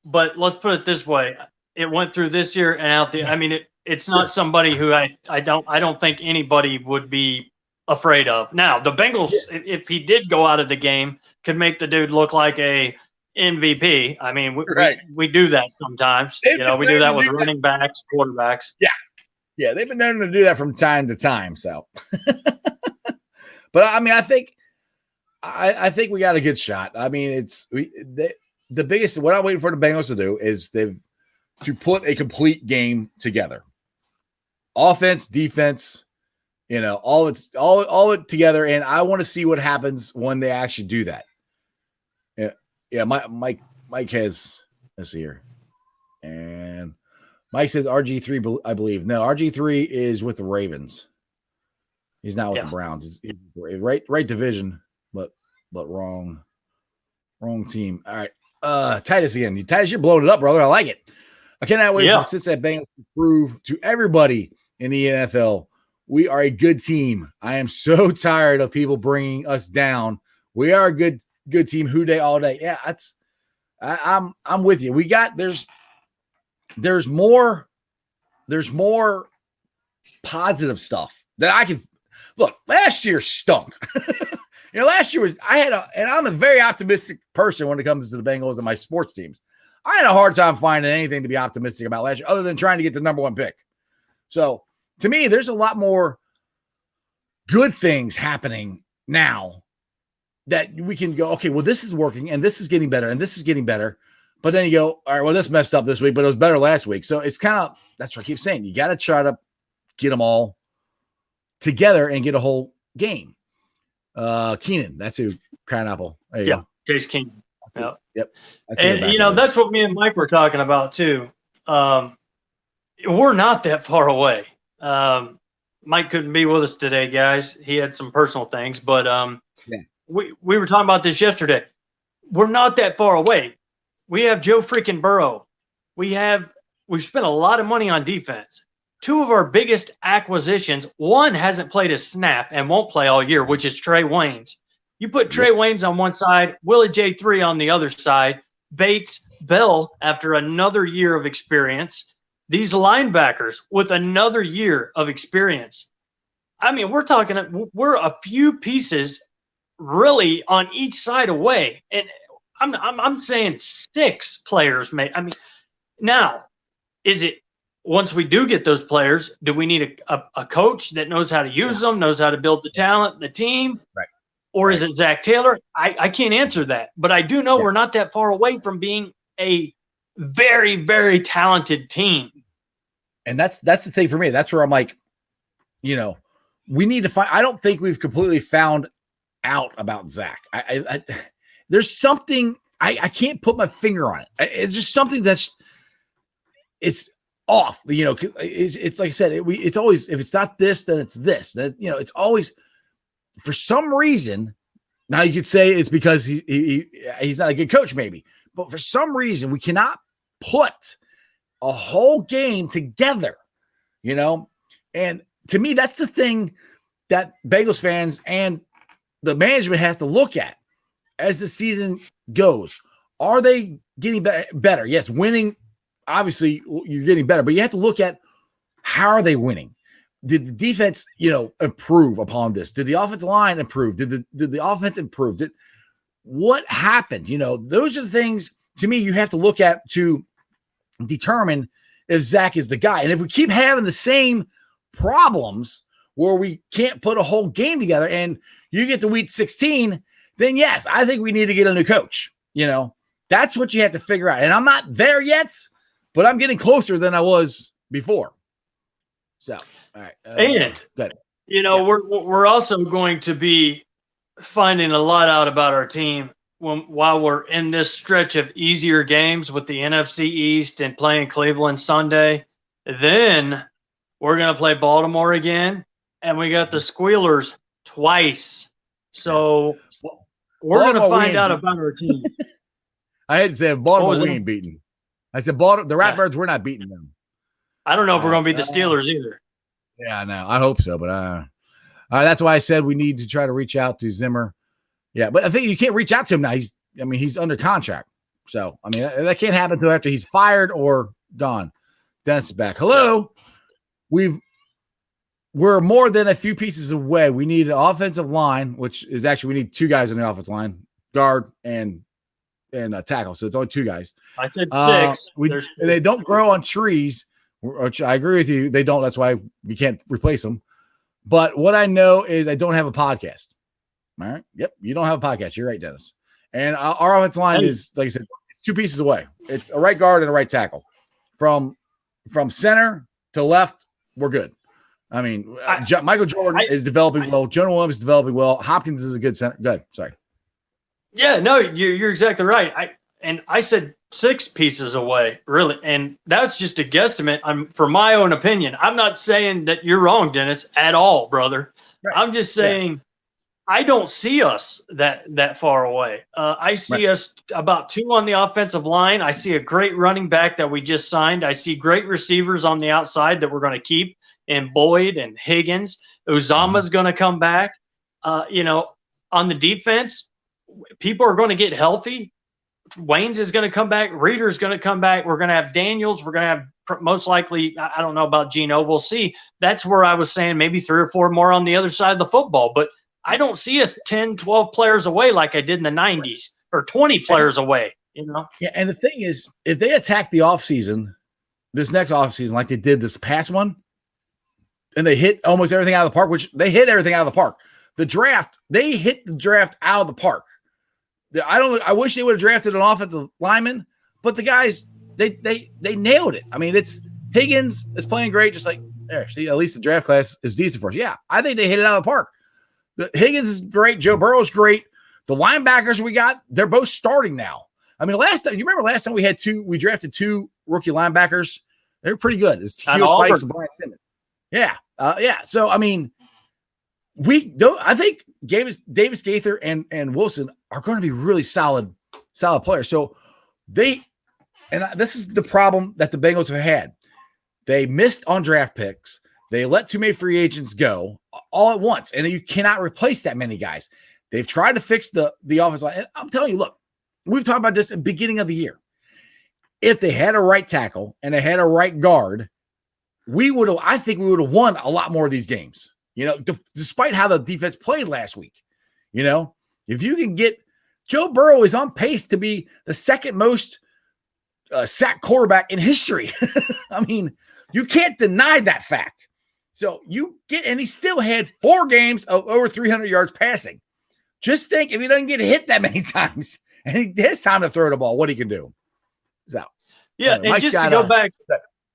but let's put it this way. It went through this year and out there. I mean, it's not somebody who I don't think anybody would be afraid of. Now, the Bengals, if he did go out of the game, could make the dude look like a MVP. I mean, we do that sometimes. We do that with running backs, quarterbacks. Yeah, they've been known to do that from time to time. So, but I mean, I think we got a good shot. I mean, the biggest. What I'm waiting for the Bengals to do is to put a complete game together, offense, defense, all it together. And I want to see what happens when they actually do that. Yeah. Mike has. Let's see here, and Mike says RG3, I believe. No, RG3 is with the Ravens. He's not with the Browns. He's right division, but wrong team. All right. Titus again. Titus, you're blowing it up, brother. I like it. I cannot wait for the Cincinnati Bengals to prove to everybody in the NFL we are a good team. I am so tired of people bringing us down. We are a good team. Who day all day. Yeah, I'm with you. We got there's more positive stuff that I can look. Last year stunk. Last year and I'm a very optimistic person when it comes to the Bengals and my sports teams. I had a hard time finding anything to be optimistic about last year other than trying to get the number one pick. So to me, there's a lot more good things happening now that we can go, okay, well, this is working and this is getting better and this is getting better. But then you go, all right, well, this messed up this week, but it was better last week. So it's kind of, that's what I keep saying. You got to try to get them all together and get a whole game. Keenan, that's who, Crown Apple. There you go. Case Keenan. Yep. And, that's what me and Mike were talking about too. We're not that far away. Mike couldn't be with us today, guys. He had some personal things, but we were talking about this yesterday. We're not that far away. We have Joe freaking Burrow. We've spent a lot of money on defense. Two of our biggest acquisitions, one hasn't played a snap and won't play all year, which is Trey Waynes. You put Trey Waynes on one side, Willie J3 on the other side, Bates, Bell after another year of experience, these linebackers with another year of experience. I mean, we're a few pieces really on each side away. And I'm saying 6 players now, is it once we do get those players, do we need a coach that knows how to use them, knows how to build the talent, the team? Right. Or is it Zack Taylor? I can't answer that, but I do know we're not that far away from being a very, very talented team. And that's the thing for me. That's where I'm like, we need to find. I don't think we've completely found out about Zack. There's something I can't put my finger on it. It's just something it's off. It's like I said. It's always, if it's not this, then it's this. It's always for some reason. Now you could say it's because he's not a good coach, maybe, but for some reason we cannot put a whole game together, and to me, that's the thing that Bengals fans and the management has to look at as the season goes. Are they getting better? Yes. Winning, obviously you're getting better, but you have to look at how are they winning? Did the defense, improve upon this? Did the offensive line improve? Did the offense improve? What happened? Those are the things to me you have to look at to determine if Zack is the guy. And if we keep having the same problems where we can't put a whole game together and you get to week 16, then yes, I think we need to get a new coach. That's what you have to figure out. And I'm not there yet, but I'm getting closer than I was before. So, all right. And, good. We're also going to be finding a lot out about our team while we're in this stretch of easier games with the NFC East and playing Cleveland Sunday. Then we're going to play Baltimore again, and we got the Squealers twice. So we're going to find out about our team. I had to say Baltimore we ain't beating. I said the Ratbirds, we're not beating them. I don't know if we're going to beat the Steelers either. Yeah, no, I hope so, but that's why I said we need to try to reach out to Zimmer. Yeah, but I think you can't reach out to him now. He's under contract. So, that can't happen until after he's fired or gone. Dennis is back. Hello. We're more than a few pieces away. We need an offensive line, which is actually, we need 2 guys on the offensive line, guard and tackle. So it's only 2 guys. I said 6. They don't grow on trees, which I agree with you. They don't. That's why we can't replace them. But what I know is I don't have a podcast. All right. Yep. You don't have a podcast. You're right, Dennis. And our offensive line is, like I said, it's 2 pieces away. It's a right guard and a right tackle. From center to left, we're good. Michael Jordan is developing well. Jonah Williams is developing well. Hopkins is a good center. Good. Sorry. Yeah, no, you're exactly right. I said 6 pieces away, really, and that's just a guesstimate. For my own opinion. I'm not saying that you're wrong, Dennis, at all, brother. Right. I'm just saying I don't see us that far away. I see us about 2 on the offensive line. I see a great running back that we just signed. I see great receivers on the outside that we're going to keep, and Boyd and Higgins. Uzama's going to come back. On the defense, people are going to get healthy. Wayne's is going to come back. Reader's going to come back. We're going to have Daniels. We're going to have most likely, I don't know about Geno. We'll see. That's where I was saying maybe 3 or 4 more on the other side of the football. But I don't see us 10, 12 players away like I did in the 90s or 20 players away, Yeah, and the thing is, if they attack the offseason, this next offseason, like they did this past one, and they hit almost everything out of the park, which they hit everything out of the park. The draft, they hit the draft out of the park. I wish they would have drafted an offensive lineman, but the guys, they nailed it. I mean, it's Higgins is playing great, just like there. See, at least the draft class is decent for us. Yeah, I think they hit it out of the park. The Higgins is great. Joe Burrow's great. The linebackers we got, they're both starting now. I mean, you remember last time we drafted 2 rookie linebackers? They were pretty good. It's Hugh Spikes and Brian Simmons. Yeah. So, I mean, I think Davis Gaither and Wilson are going to be really solid players. So this is the problem that the Bengals have had. They missed on draft picks. They let too many free agents go all at once, and you cannot replace that many guys. They've tried to fix the offensive line. And I'm telling you, look, we've talked about this at the beginning of the year. If they had a right tackle and they had a right guard, I think we would have won a lot more of these games. Despite how the defense played last week. If you can get Joe Burrow is on pace to be the second most sack quarterback in history. I mean, you can't deny that fact. So and he still had 4 games of over 300 yards passing. Just think if he doesn't get hit that many times and he has time to throw the ball, what he can do. He's out. Yeah, and just to go back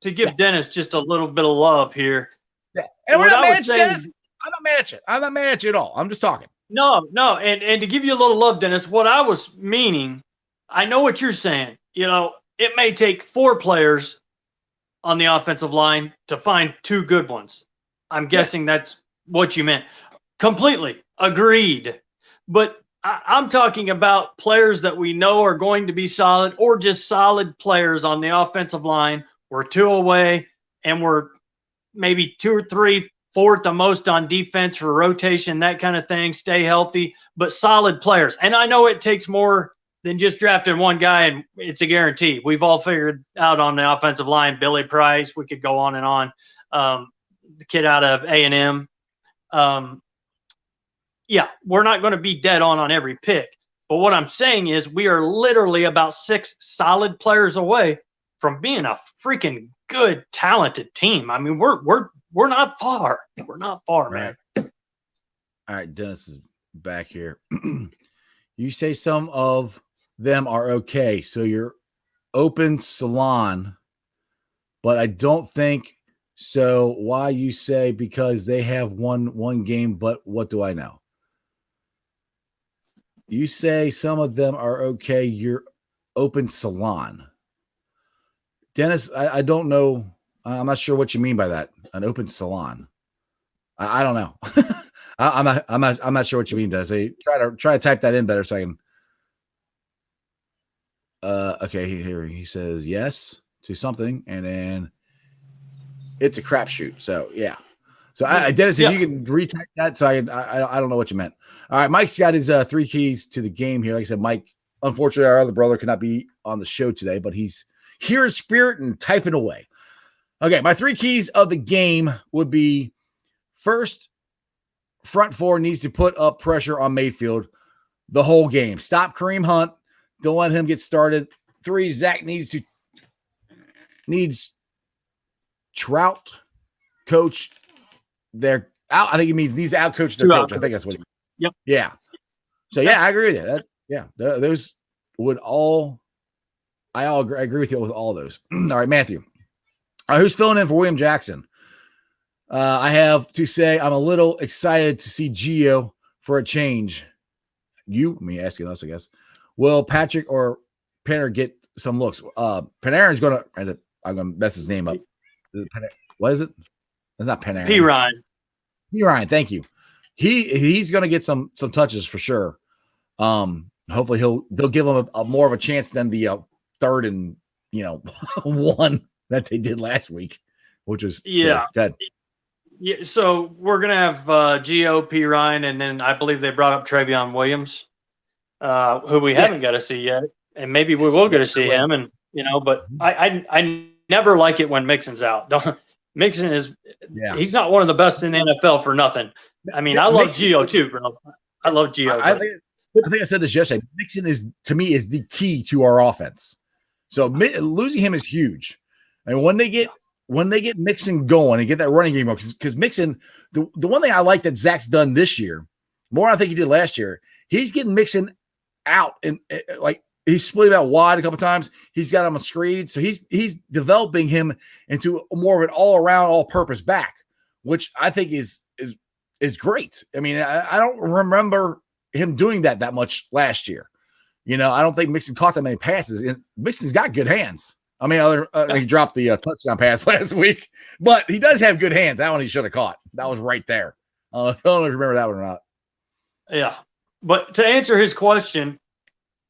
to give Dennis just a little bit of love here. Yeah, and we're not mad at you, Dennis. I'm not mad at you at all. I'm just talking. No, and to give you a little love, Dennis, what I was meaning, I know what you're saying. It may take 4 players on the offensive line to find 2 good ones. I'm guessing that's what you meant. Completely agreed. But I'm talking about players that we know are going to be solid, or just solid players on the offensive line. We're 2 away, and we're maybe 2 or 3, 4 at the most on defense for rotation, that kind of thing. Stay healthy, but solid players. And I know it takes more than just drafting one guy, and it's a guarantee. We've all figured out on the offensive line, Billy Price. We could go on and on. The kid out of A&M. Yeah, we're not going to be dead on every pick. But what I'm saying is we are literally about 6 solid players away from being a freaking good, talented team. I mean, we're not far. We're not far, man. All right, Dennis is back here. You say some of them are okay, so you're open salon, but I don't think so. Why you say because they have won one game, but what do I know? You say some of them are okay, you're open salon. Dennis, I don't know. I'm not sure what you mean by that. An open salon. I don't know. I'm not sure what you mean, Dennis. Try to type that in better so I can. Okay, here he says yes to something, and then it's a crapshoot. So yeah. So Dennis, if you can retype that, so I don't know what you meant. All right, Mike's got his 3 keys to the game here. Like I said, Mike, unfortunately, our other brother could not be on the show today, but he's here in spirit and typing away. Okay, my 3 keys of the game would be: first, front 4 needs to put up pressure on Mayfield the whole game. Stop Kareem Hunt. Don't let him get started. 3, Zack needs Trout coach their out. I think he means needs to outcoach their coach. I think that's what he means. Yep. Yeah. So I agree with that. Those would all. I agree with you with all those. All right, Matthew. All right, who's filling in for William Jackson? I have to say I'm a little excited to see Gio for a change. Asking us, I guess. Will Patrick or Penner get some looks? Panarin's going to. I'm going to mess his name up. What is it? It's not Panarin. P. Ryan. P. Ryan, thank you. he's going to get some touches for sure. Hopefully they'll give him a more of a chance than the third and one that they did last week, which was good. Yeah, so we're gonna have GOP Ryan, and then I believe they brought up Travion Williams, who we haven't got to see yet, and maybe we will get to see him. And but I never like it when Mixon's out. Mixon he's not one of the best in the NFL for nothing. I mean, I love Gio too, bro. I love Gio. I think I said this yesterday. Mixon is the key to our offense. So losing him is huge. And when they get Mixon going and get that running game, because Mixon, the one thing I like that Zach's done this year, more than I think he did last year, he's getting Mixon out and like he's split him out wide a couple times. He's got him on screen, so he's developing him into more of an all-around, all-purpose back, which I think is great. I mean, I don't remember him doing that much last year. I don't think Mixon caught that many passes. And Mixon's got good hands. I mean, he dropped the touchdown pass last week, but he does have good hands. That one he should have caught. That was right there. I don't know if you remember that one or not. Yeah. But to answer his question,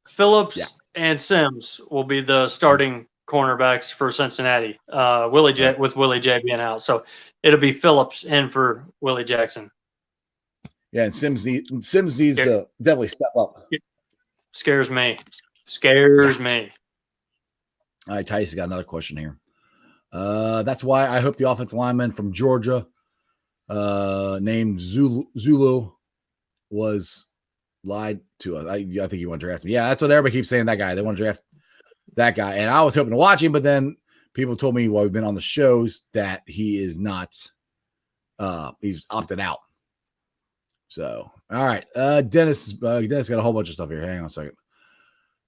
Phillips and Sims will be the starting cornerbacks for Cincinnati. With Willie J being out. So it'll be Phillips in for Willie Jackson. Yeah, and Sims needs to definitely step up. Scares me. All right, Tice got another question here. That's why I hope the offensive lineman from Georgia, named Zulu, was lied to us. I think he want to draft him. Yeah, that's what everybody keeps saying. That guy, they want to draft that guy, and I was hoping to watch him, but then people told me while we've been on the shows that he is not. He's opted out. So, all right, Dennis got a whole bunch of stuff here. Hang on a second.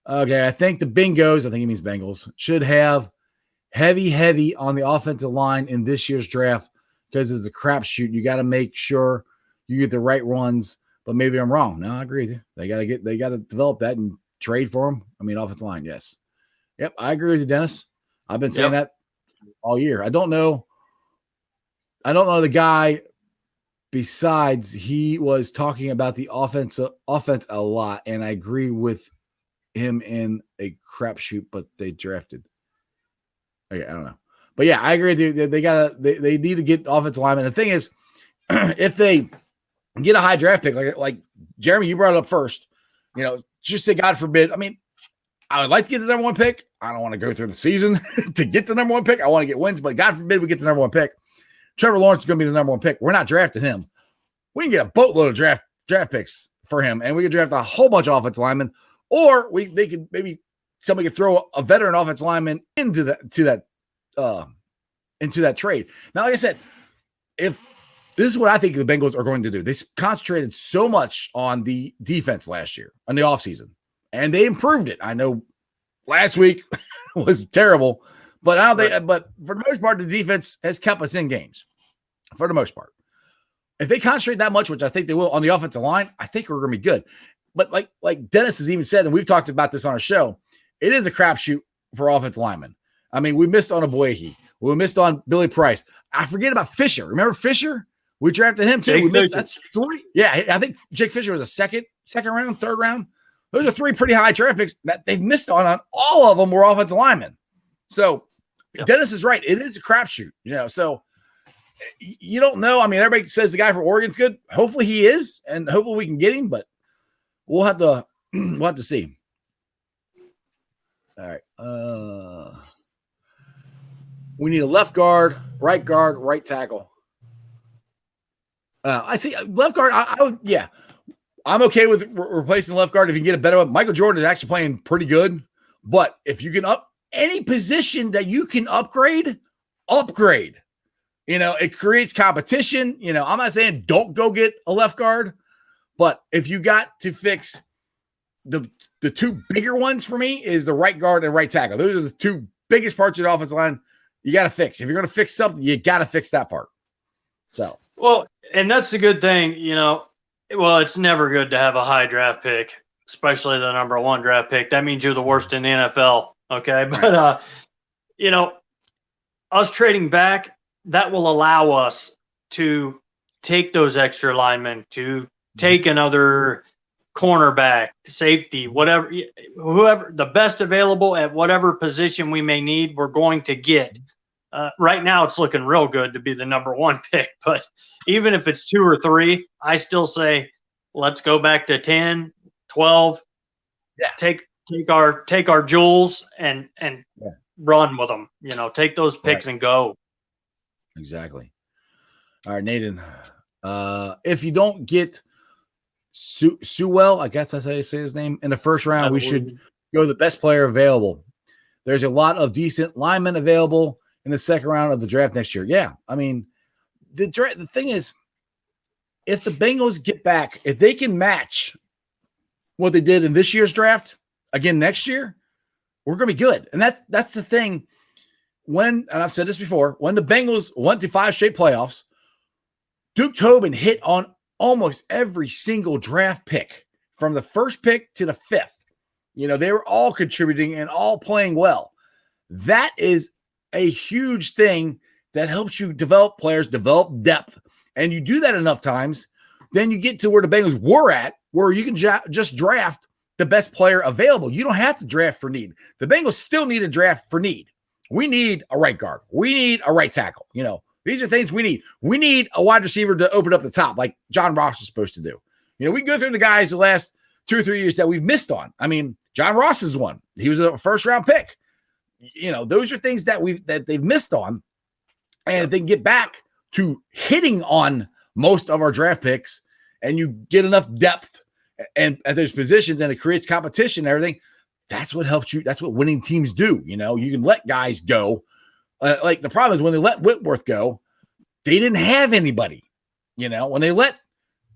Okay, I think the Bingos, I think he means Bengals, should have heavy on the offensive line in this year's draft because it's a crapshoot. You got to make sure you get the right ones, but maybe I'm wrong. No, I agree with you. They got to develop that and trade for them. I mean, offensive line, yes. Yep, I agree with you, Dennis. I've been saying that all year. I don't know the guy. Besides, he was talking about the offense a lot, and I agree with him in a crapshoot, but they drafted. Okay, I don't know. But yeah, I agree with you. They need to get offensive linemen. The thing is, if they get a high draft pick, like Jeremy, you brought it up first, just say God forbid. I mean, I would like to get the number one pick. I don't want to go through the season to get the number one pick. I want to get wins, but God forbid we get the number one pick. Trevor Lawrence is going to be the number one pick. We're not drafting him. We can get a boatload of draft picks for him, and we can draft a whole bunch of offensive linemen, or they could maybe somebody could throw a veteran offensive lineman into that trade. Now, like I said, if this is what I think the Bengals are going to do, they concentrated so much on the defense last year on the offseason, and they improved it. I know last week was terrible. But I don't think. But for the most part, the defense has kept us in games. For the most part, if they concentrate that much, which I think they will on the offensive line, I think we're going to be good. But like Dennis has even said, and we've talked about this on our show, it is a crapshoot for offensive linemen. I mean, we missed on Aboyehi. We missed on Billy Price. I forget about Fisher. Remember Fisher? We drafted him too. That's three. Yeah, I think Jake Fisher was a second round, third round. Those are three pretty high draft picks that they've missed on. All of them were offensive linemen. So. Yep. Dennis is right. It is a crapshoot, so you don't know. I mean, everybody says the guy from Oregon's good. Hopefully he is, and hopefully we can get him, but we'll have to see. All right. We need a left guard, right tackle. I see left guard. I would, yeah. I'm okay with replacing left guard if you can get a better one. Michael Jordan is actually playing pretty good, but if you can any position that you can upgrade. It creates competition. I'm not saying don't go get a left guard, but if you got to fix the two bigger ones for me is the right guard and right tackle. Those are the two biggest parts of the offensive line you got to fix. If you're going to fix something, you got to fix that part. So, well, and that's the good thing, it's never good to have a high draft pick, especially the number one draft pick. That means you're the worst in the NFL. Okay. But, us trading back, that will allow us to take those extra linemen, to take another cornerback, safety, whatever, whoever, the best available at whatever position we may need, we're going to get. Right now, it's looking real good to be the number 1 pick. But even if it's 2 or 3, I still say let's go back to 10, 12. Yeah. Take our jewels and run with them. Take those picks and go. Exactly. All right, Nathan. If you don't get Sewell, I guess that's how you say his name, in the first round, we should go the best player available. There's a lot of decent linemen available in the second round of the draft next year. Yeah, I mean, the thing is, if the Bengals get back, if they can match what they did in this year's draft again next year, we're going to be good. And that's the thing. And I've said this before, when the Bengals went to 5 straight playoffs, Duke Tobin hit on almost every single draft pick from the first pick to the 5th. They were all contributing and all playing well. That is a huge thing that helps you develop players, develop depth. And you do that enough times, then you get to where the Bengals were at, where you can just draft the best player available. You don't have to draft for need. The Bengals still need a draft for need. We need a right guard. We need a right tackle. These are things we need. We need a wide receiver to open up the top like John Ross is supposed to do. We can go through the guys the last 2 or 3 years that we've missed on. I mean, John Ross is one. He was a first-round pick. Those are things that they've missed on. And if they can get back to hitting on most of our draft picks and you get enough depth and at those positions and it creates competition and everything, that's what helps you. That's what winning teams do. You can let guys go. Like the problem is when they let Whitworth go, they didn't have anybody. When they let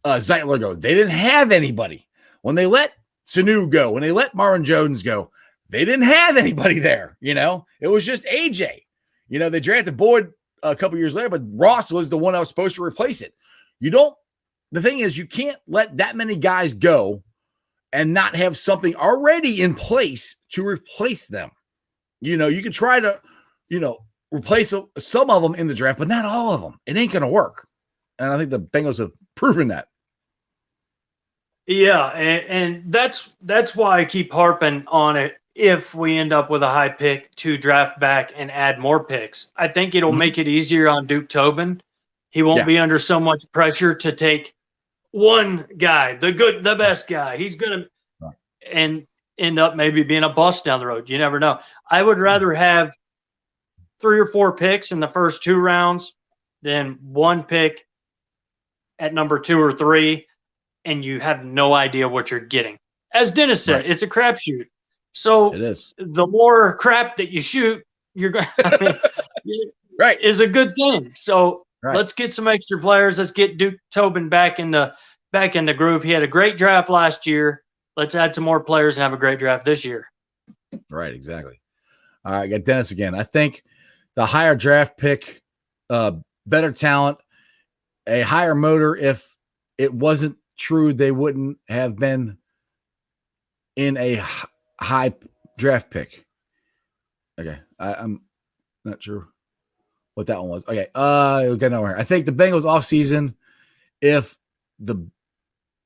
Zeitler go, they didn't have anybody. When they let Sanu go, when they let Marvin Jones go, they didn't have anybody there. It was just AJ. They drafted Boyd a couple years later, but Ross was the one that was supposed to replace it. The thing is, you can't let that many guys go and not have something already in place to replace them. You can try to, replace some of them in the draft, but not all of them. It ain't going to work. And I think the Bengals have proven that. Yeah, and that's why I keep harping on it. If we end up with a high pick to draft back and add more picks, I think it'll make it easier on Duke Tobin. He won't be under so much pressure to take one guy, the best guy. He's going to and end up maybe being a bust down the road. You never know. I would rather have 3 or 4 picks in the first 2 rounds than 1 pick at number 2 or 3, and you have no idea what you're getting. As Dennis said, it's a crapshoot. So it is. The more crap that you shoot, you're going right is a good thing. So let's get some extra players. Let's get Duke Tobin back in the groove. He had a great draft last year. Let's add some more players and have a great draft this year. Right, exactly. All right, I got Dennis again. I think the higher draft pick, better talent, a higher motor. If it wasn't true, they wouldn't have been in a high draft pick. Okay, I'm not sure what that one was. Okay, we got nowhere. I think the Bengals offseason, if the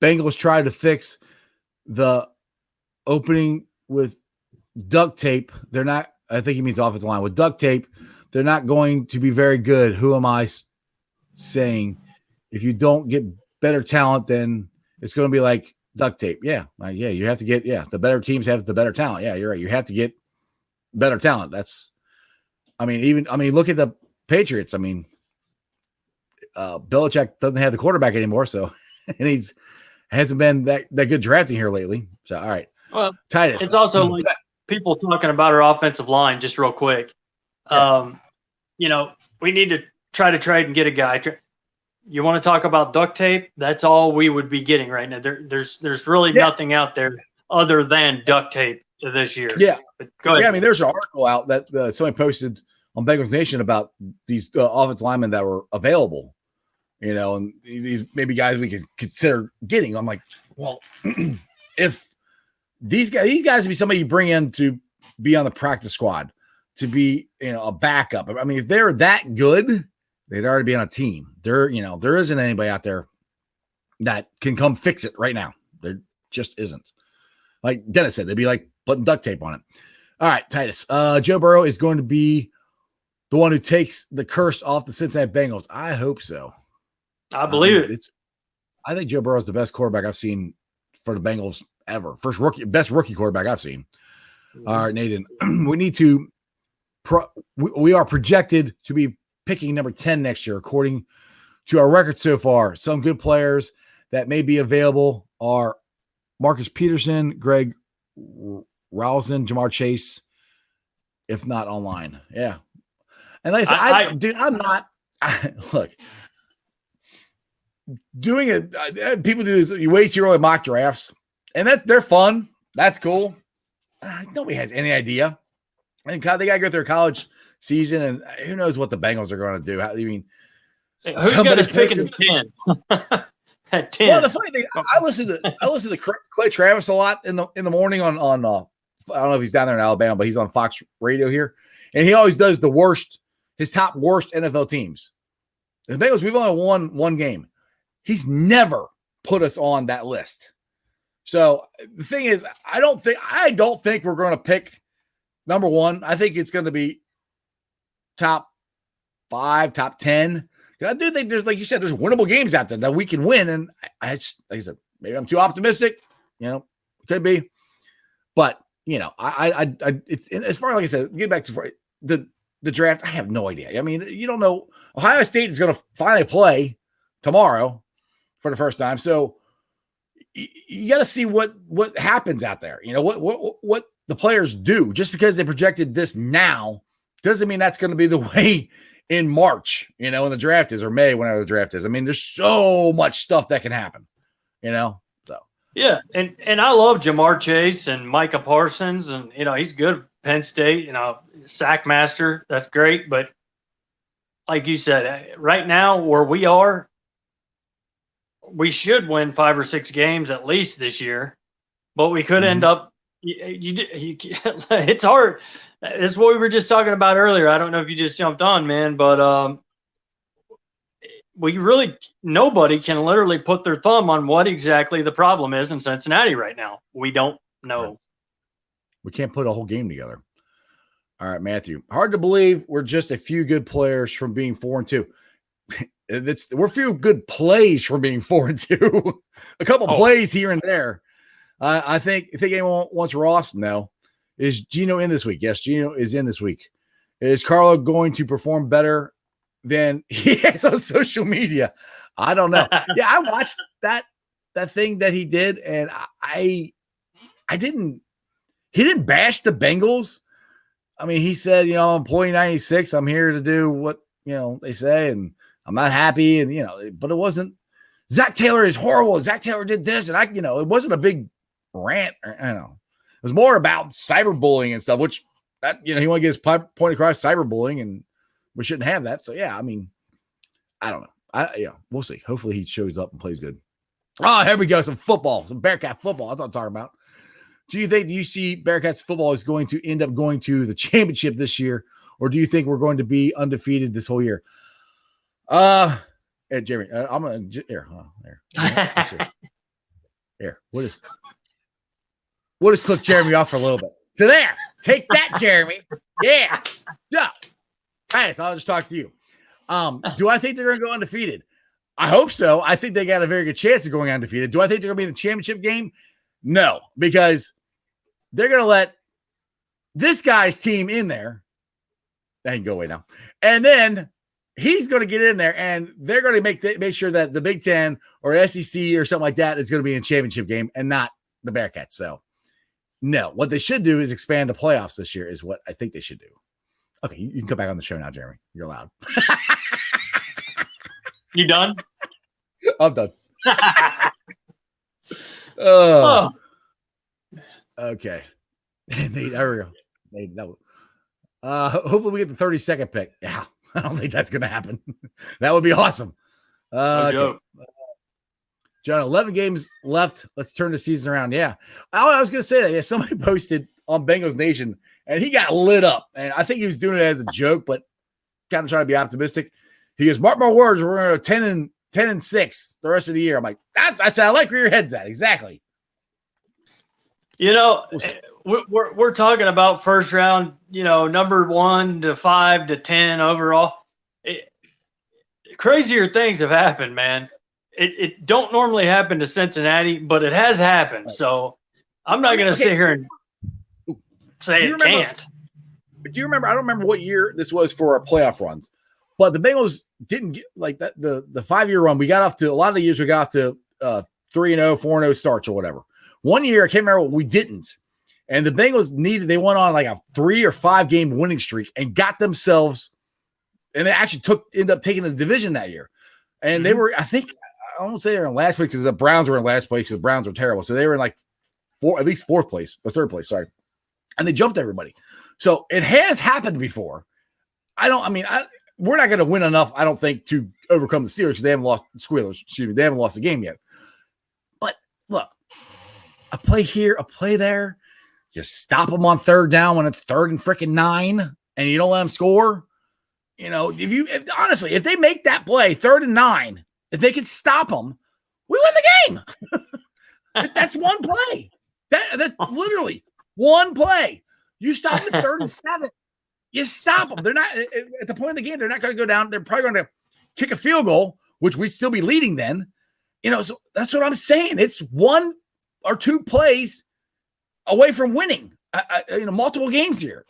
Bengals tried to fix the opening with duct tape, they're not. I think he means offensive line with duct tape. They're not going to be very good. Who am I saying? If you don't get better talent, then it's going to be like duct tape. Yeah, you have to get. Yeah, the better teams have the better talent. Yeah, you're right. You have to get better talent. Look at the Patriots. Belichick doesn't have the quarterback anymore, so and hasn't been that good drafting here lately. So all right, well, Titus. It's also like people talking about our offensive line just real quick. Yeah. We need to try to trade and get a guy. You want to talk about duct tape? That's all we would be getting right now. There's really nothing out there other than duct tape this year. Yeah. But go ahead. Yeah, there's an article out that somebody posted on Bengals Nation about these offensive linemen that were available, and these maybe guys we could consider getting. I'm like, well, if these guys would be somebody you bring in to be on the practice squad, to be, a backup. If they're that good, they'd already be on a team. There isn't anybody out there that can come fix it right now. There just isn't. Like Dennis said, they'd be like putting duct tape on it. All right, Titus. Joe Burrow is going to be the one who takes the curse off the Cincinnati Bengals. I hope so. I believe it. I think Joe Burrow is the best quarterback I've seen for the Bengals ever. Best rookie quarterback I've seen. All right, Nathan. We need to. We are projected to be picking number 10 next year, according to our record so far. Some good players that may be available are Marcus Peterson, Greg Rousing, Jamar Chase, if not online. Yeah. And like I said, dude, I'm not. Look, doing it. People do this. You wait too early mock drafts, and they're fun. That's cool. Nobody has any idea. And they got to go through their college season, and who knows what the Bengals are going to do. I mean, who's got us picking at 10? At 10. Well, the funny thing, I listen to Clay Travis a lot in the morning on I don't know if he's down there in Alabama, but he's on Fox Radio here, and he always does his top worst NFL teams. The Bengals, we've only won one game. He's never put us on that list. So the thing is, I don't think we're going to pick number 1. I think it's going to be top 5, top 10. I do think there's, like you said, there's winnable games out there that we can win. And I just, like I said, maybe I'm too optimistic. Could be. But, it's as far as, like I said, get back to the draft. I have no idea. I mean, you don't know. Ohio State is going to finally play tomorrow for the first time. So you got to see what happens out there. What the players do. Just because they projected this now doesn't mean that's going to be the way in March, when the draft is, or May, whenever the draft is. I mean, there's so much stuff that can happen, so. Yeah. And I love Jamar Chase and Micah Parsons, and, he's good at Penn State, sack master. That's great. But like you said, right now where we are, we should win 5 or 6 games at least this year, but we could end up, it's hard. It's what we were just talking about earlier. I don't know if you just jumped on, man, but nobody can literally put their thumb on what exactly the problem is in Cincinnati right now. We don't know. We can't put a whole game together. All right, Matthew. Hard to believe we're just a few good players from being 4-2. We're a few good plays from being 4-2. A couple plays here and there. I think anyone wants Ross? No. Is Gino in this week? Yes, Gino is in this week. Is Carlo going to perform better than he has on social media? I don't know. Yeah, I watched that thing that he did, and I didn't. He didn't bash the Bengals. I mean, he said, employee 96. I'm here to do what they say, and I'm not happy, and but it wasn't. Zack Taylor is horrible. Zack Taylor did this, and it wasn't a big rant. It was more about cyberbullying and stuff, which that he wanted to get his point across, cyberbullying, and we shouldn't have that. So yeah, I mean, I don't know. We'll see. Hopefully he shows up and plays good. Oh, here we go. Some football, some Bearcat football. That's what I'm talking about. Do you see Bearcats football is going to end up going to the championship this year, or do you think we're going to be undefeated this whole year? Hey, Jeremy, I'm gonna here. Here, what is? We'll just click Jeremy off for a little bit. So there, take that, Jeremy. Yeah. Titus, I'll just talk to you. Do I think they're going to go undefeated? I hope so. I think they got a very good chance of going undefeated. Do I think they're going to be in the championship game? No, because they're going to let this guy's team in there. That can go away now. And then he's going to get in there, and they're going to make sure that the Big Ten or SEC or something like that is going to be in a championship game and not the Bearcats. So, no, what they should do is expand the playoffs this year is what I think they should do. Okay, you can come back on the show now, Jeremy. You're allowed. You done? I'm done. Oh. Okay. There we go. Hopefully we get the 32nd pick. Yeah, I don't think that's going to happen. That would be awesome. Okay. John, 11 games left. Let's turn the season around. Yeah. I was going to say that. Yeah, somebody posted on Bengals Nation, and he got lit up. And I think he was doing it as a joke, but kind of trying to be optimistic. He goes, mark my words, we're going to 10-6 the rest of the year. I'm like, I said, I like where your head's at. Exactly. You know, we're talking about first round, you know, number 1 to 5 to 10 overall. Crazier things have happened, man. It don't normally happen to Cincinnati, but it has happened. Right. So I'm not going to sit here and say it can't. Do you remember? I don't remember what year this was for our playoff runs, but the Bengals didn't get like that. The 5-year run, we got off to a lot of the years we got to 3-0, 4-0 starts or whatever. One year, I can't remember what we didn't. And the Bengals they went on like a 3 or 5 game winning streak and got themselves, and they actually ended up taking the division that year. And they were, I think, I won't say they were in last place because the Browns were in last place because the Browns were terrible. So they were in like at least 4th place or 3rd place, sorry. And they jumped everybody. So it has happened before. We're not going to win enough, I don't think, to overcome the Steelers because they haven't lost they haven't lost the game yet. But look, a play here, a play there. You stop them on 3rd down when it's 3rd and freaking 9 and you don't let them score. You know, honestly, if they make that play 3rd and 9, if they can stop them, we win the game. That's one play. That's literally one play. You stop them at 3rd and 7. You stop them. They're not at the point of the game. They're not going to go down. They're probably going to kick a field goal, which we'd still be leading then. You know, so that's what I'm saying. It's 1 or 2 plays away from winning. Multiple games here.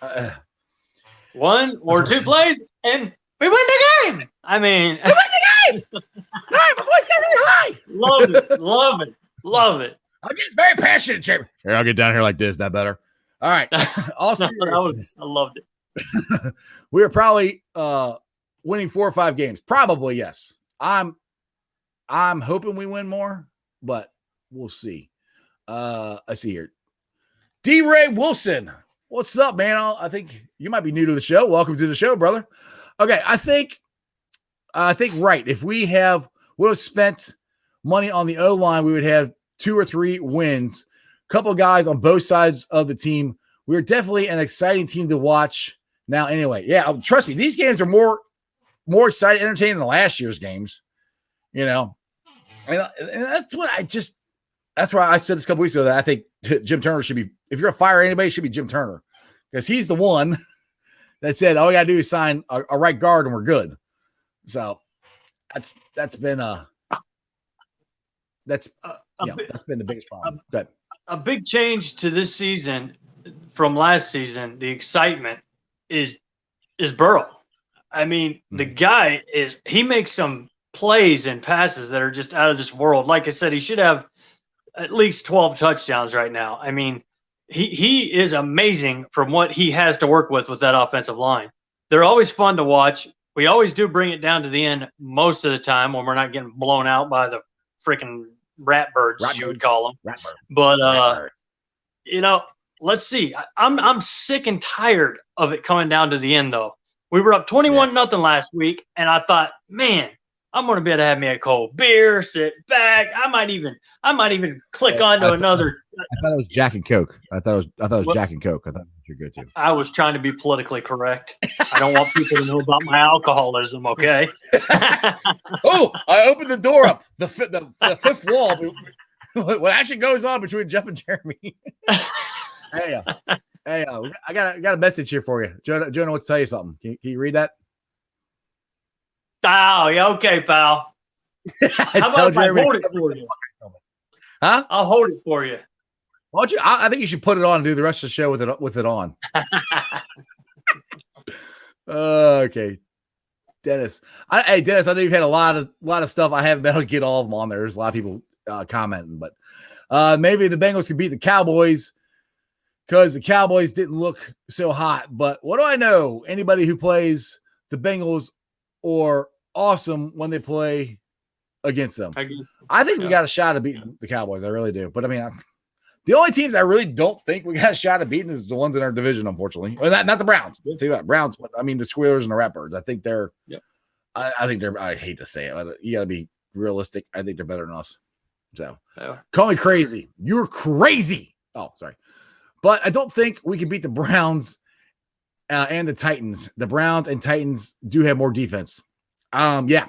1 or 2 plays, and we win the game. I mean, we win the game. All right, my voice got really high. Love it. I'm getting very passionate, Chamber. Here, I'll get down here like this. Is that better? All right. Also, I loved it. We are probably winning 4 or 5 games. Probably, yes. I'm hoping we win more, but we'll see. I see here. D. Ray Wilson. What's up, man? I think you might be new to the show. Welcome to the show, brother. Okay, I think right. If would have spent money on the O-line, we would have 2 or 3 wins. Couple guys on both sides of the team. We're definitely an exciting team to watch now. Anyway, yeah, trust me, these games are more exciting, entertaining than last year's games. You know, and that's what that's why I said this a couple weeks ago that I think Jim Turner should be. If you're gonna fire anybody, it should be Jim Turner because he's the one that said all we gotta do is sign a right guard and we're good. So that's been that's been the biggest problem. Good. A big change to this season from last season, the excitement is Burrow. I mean, the guy he makes some plays and passes that are just out of this world. Like I said, he should have at least 12 touchdowns right now. I mean, he is amazing from what he has to work with that offensive line. They're always fun to watch. We always do bring it down to the end most of the time when we're not getting blown out by the freaking ratbirds, you would call them. But you know, let's see. I'm sick and tired of it coming down to the end, though. We were up 21-0 last week, and I thought, man, I'm going to be able to have me a cold beer, sit back. I might even click onto another. I thought it was Jack and Coke. I thought it was Jack and Coke. I thought you're good too. I was trying to be politically correct. I don't want people to know about my alcoholism. Okay. Oh, I opened the door up. The fifth wall. What actually goes on between Jeff and Jeremy? Hey, I got a message here for you. Jonah wants to tell you something. Can you read that? Oh, yeah, okay, pal. How about if I hold it for you? Huh? I'll hold it for you. Why don't you? I think you should put it on and do the rest of the show with it on. Okay, Dennis. Dennis, I know you've had a lot of stuff. I haven't been able to get all of them on there. There's a lot of people commenting, but maybe the Bengals can beat the Cowboys because the Cowboys didn't look so hot. But what do I know? Anybody who plays the Bengals or awesome when they play against them. I think we got a shot at beating the Cowboys. I really do. But I mean, the only teams I really don't think we got a shot at beating is the ones in our division, unfortunately. Well, not the Browns. Think about Browns, but I mean the Squealers and the Ratbirds. I think they're. Yep. I think they're. I hate to say it, but you got to be realistic. I think they're better than us. So call me crazy. You're crazy. Oh, sorry, but I don't think we can beat the Browns and the Titans. The Browns and Titans do have more defense. Yeah.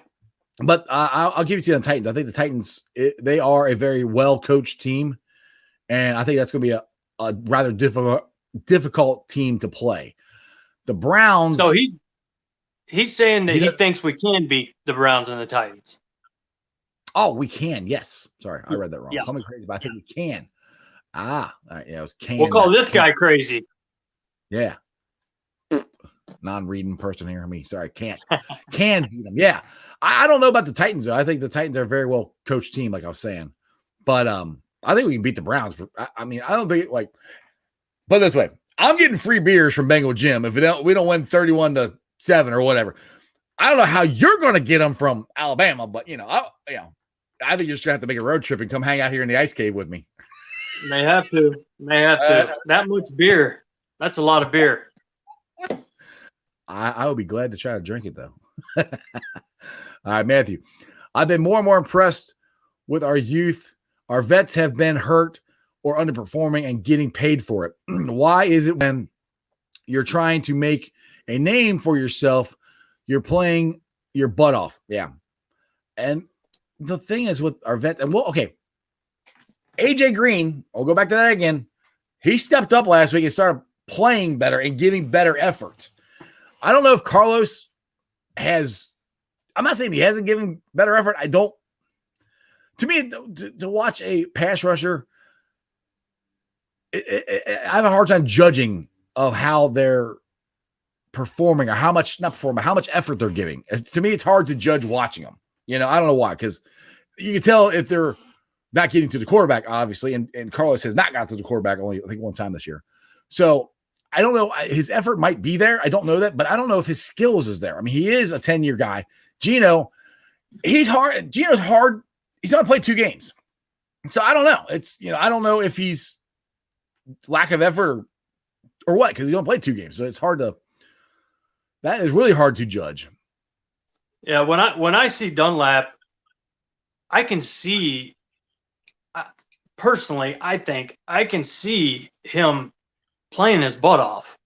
But I'll give it to the Titans. I think the Titans, they are a very well-coached team, and I think that's going to be a rather difficult team to play. The Browns. So he's saying that he thinks we can beat the Browns and the Titans. Oh, we can. Yes. Sorry, I read that wrong. Yeah. Call me crazy, but I think we can. All right. Yeah, it was can. We'll call this guy crazy. Yeah. Non-reading person here. Me. Sorry. Can beat them. Yeah. I don't know about the Titans, though. I think the Titans are a very well coached team, like I was saying. But I think we can beat the Browns. I mean, I don't think put it this way. I'm getting free beers from Bengal Jim if we don't win 31-7 or whatever. I don't know how you're going to get them from Alabama, but I think you're just going to have to make a road trip and come hang out here in the ice cave with me. May have to. That much beer. That's a lot of beer. I would be glad to try to drink it, though. All right, Matthew. I've been more and more impressed with our youth. Our vets have been hurt or underperforming and getting paid for it. Why is it when you're trying to make a name for yourself, you're playing your butt off? Yeah. And the thing is with our vets, and AJ Green, I'll go back to that again. He stepped up last week and started playing better and giving better effort. I don't know if Carlos I'm not saying he hasn't given better effort. To me, to watch a pass rusher, I have a hard time judging of how they're performing or how much effort they're giving. To me, it's hard to judge watching them. I don't know why, because you can tell if they're not getting to the quarterback, obviously, and Carlos has not got to the quarterback only, I think, one time this year. So I don't know. His effort might be there. I don't know that, but I don't know if his skills is there. I mean, he is a 10-year guy. Gino, he's hard. Gino's hard. He's only played 2 games. So I don't know. It's, I don't know if he's lack of effort or what, because he's only played 2 games. So it's that is really hard to judge. Yeah. When I see Dunlap, I can see, personally, I think I can see him playing his butt off,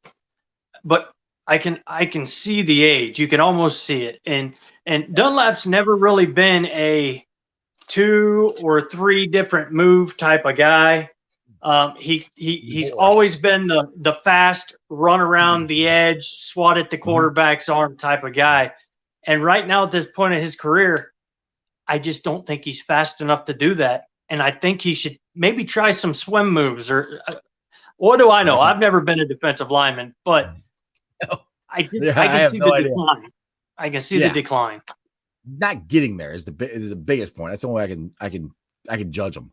but I can see the age. You can almost see it. And Dunlap's never really been a 2 or 3 different move type of guy. He's always been the fast run around the edge, swat at the quarterback's arm type of guy. And right now at this point in his career, I just don't think he's fast enough to do that. And I think he should maybe try some swim moves or what do I know? I've never been a defensive lineman, but I can see the decline. I can see the decline. Not getting there is the biggest point. That's the only way I can judge them.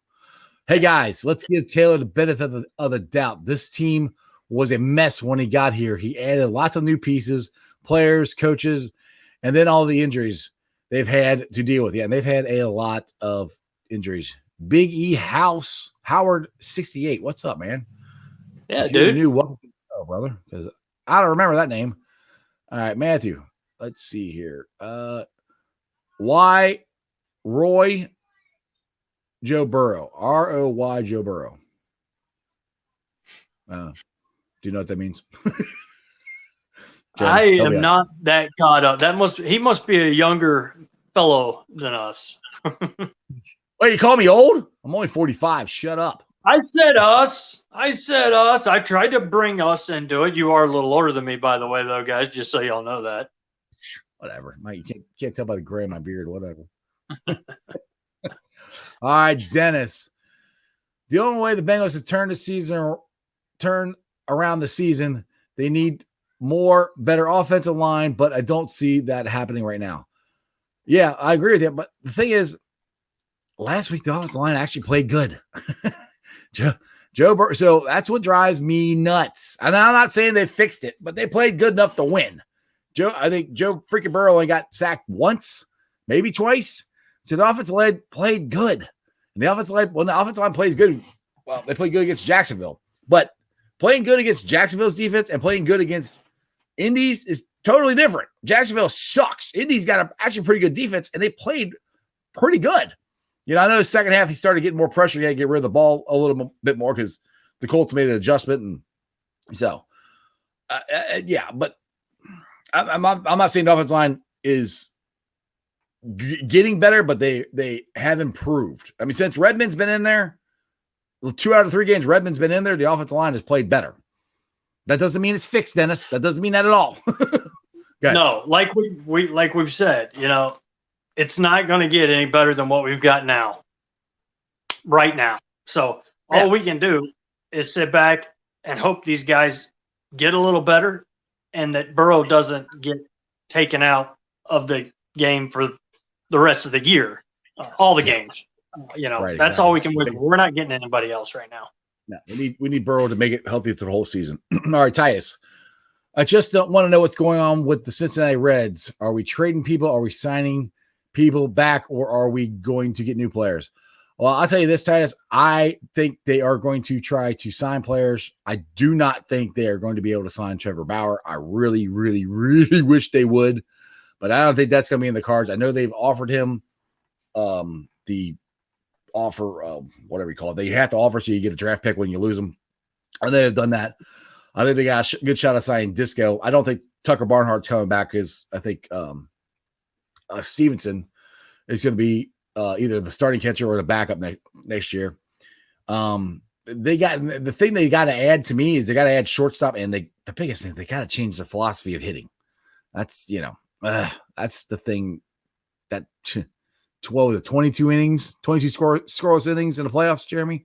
Hey guys, let's give Taylor the benefit of the doubt. This team was a mess when he got here. He added lots of new pieces, players, coaches, and then all the injuries they've had to deal with. Yeah, and they've had a lot of injuries. Big E Howard 68. What's up, man? Yeah, dude. Welcome to the show, brother, because I don't remember that name. All right, Matthew. Let's see here. Why Roy Joe Burrow? ROY Joe Burrow. Do you know what that means? Jen, I am not that caught up. He must be a younger fellow than us. Wait, you call me old? I'm only 45. Shut up. I said us. I tried to bring us into it. You are a little older than me, by the way, though, guys, just so y'all know that. Whatever. Mate, you can't tell by the gray in my beard. Whatever. All right, Dennis. The only way the Bengals have turn around the season, they need better offensive line, but I don't see that happening right now. Yeah, I agree with you. But the thing is, last week the offensive line actually played good. Joe Burrow. So that's what drives me nuts. And I'm not saying they fixed it, but they played good enough to win. I think Joe freaking Burrow only got sacked once, maybe twice. So the offensive line played good. And the offensive line plays good, well, they played good against Jacksonville. But playing good against Jacksonville's defense and playing good against Indy's is totally different. Jacksonville sucks. Indy's got actually pretty good defense, and they played pretty good. I know the second half he started getting more pressure. He had to get rid of the ball a little bit more because the Colts made an adjustment. And so, but I'm not saying the offensive line is getting better, but they have improved. I mean, since Redmond's been in there, 2 out of 3 games Redmond's been in there, the offensive line has played better. That doesn't mean it's fixed, Dennis. That doesn't mean that at all. No, like we've said, it's not going to get any better than what we've got now, right now. So all we can do is sit back and hope these guys get a little better, and that Burrow doesn't get taken out of the game for the rest of the year, all the games. Right, that's all we can wish. We're not getting anybody else right now. No, we need Burrow to make it healthy through the whole season. All right, Titus. I just don't want to know what's going on with the Cincinnati Reds. Are we trading people? Are we signing people back, or are we going to get new players? Well, I'll tell you this, Titus. I think they are going to try to sign players. I do not think they are going to be able to sign Trevor Bauer. I really, really, really wish they would, but I don't think that's going to be in the cards. I know they've offered him the offer, whatever you call it. They have to offer so you get a draft pick when you lose them. And they have done that. I think they got a good shot of signing Disco. I don't think Tucker Barnhart's coming back because I think Stevenson is going to be either the starting catcher or the backup next year. They got the thing they got to add to me is they got to add shortstop, and the biggest thing, they got to change their philosophy of hitting. That's that's the thing that 22 innings, 22 scoreless innings in the playoffs, Jeremy.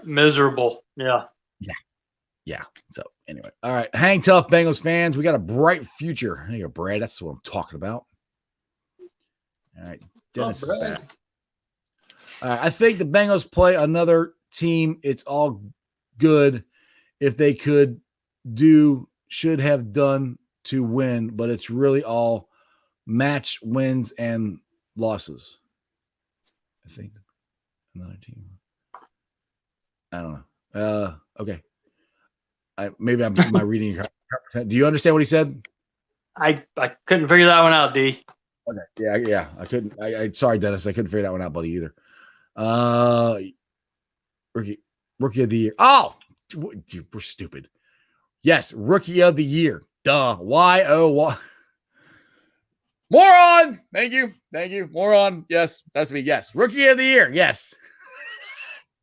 Miserable. Yeah. So anyway, all right. Hang tough, Bengals fans. We got a bright future. There you go, Brad. That's what I'm talking about. All right. Dennis is back. All right. I think the Bengals play another team. It's all good. If they should have done to win, but it's really all match wins and losses. I think another team. I don't know. Okay. Maybe I'm my reading. Do you understand what he said? I couldn't figure that one out, D. Okay. Yeah. I couldn't. I sorry, Dennis. I couldn't figure that one out, buddy, either. Rookie of the year. Oh, dude, we're stupid. Yes, rookie of the year. Duh. Y-O-Y. Moron. Thank you. Moron. Yes, that's me. Yes, rookie of the year. Yes.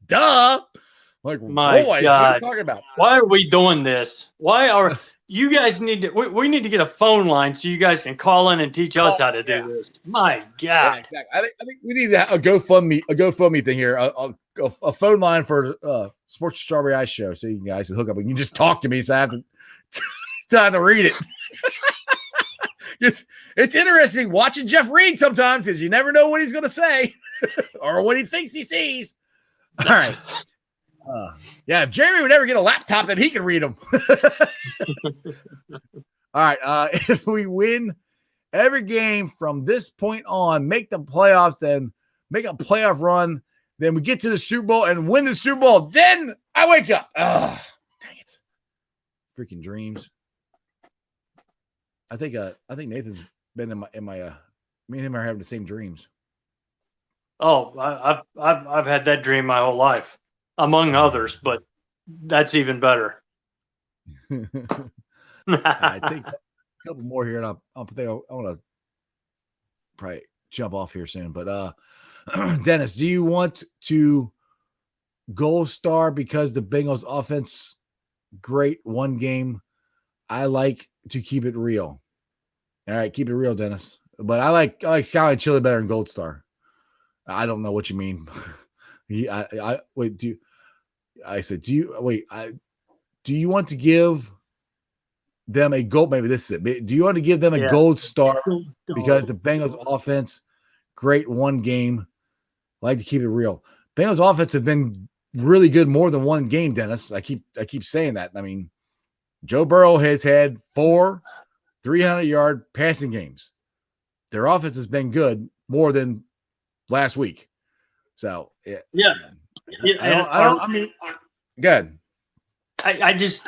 Duh. Like, my God, what are you talking about? Why are we doing this? Why are you guys need to? We need to get a phone line so you guys can call in and teach us how to do this. My God, yeah, exactly. I think we need a GoFundMe thing here, a phone line for Sports Strawberry Ice Show, so you guys can hook up and you just talk to me, so I have to read it. It's interesting watching Jeff read sometimes because you never know what he's going to say or what he thinks he sees. All right. If Jeremy would ever get a laptop, then he can read them. All right. If we win every game from this point on, make the playoffs, then make a playoff run, then we get to the Super Bowl and win the Super Bowl, then I wake up. Dang it. Freaking dreams. I think Nathan's been in my me and him are having the same dreams. Oh, I've had that dream my whole life, among others, but that's even better. I take a couple more here, and I want to probably jump off here soon. But Dennis, do you want to gold star because the Bengals offense great one game? I like to keep it real. All right, keep it real, Dennis. But I like Sky and Chili better than Gold Star. I don't know what you mean. Wait, do you want to give them a gold? Maybe this is it. Do you want to give them a gold star because the Bengals offense, great one game? I like to keep it real. Bengals offense have been really good more than one game, Dennis. I keep saying that. I mean, Joe Burrow has had 4 300-yard passing games. Their offense has been good more than last week. So yeah. I mean, good. I just,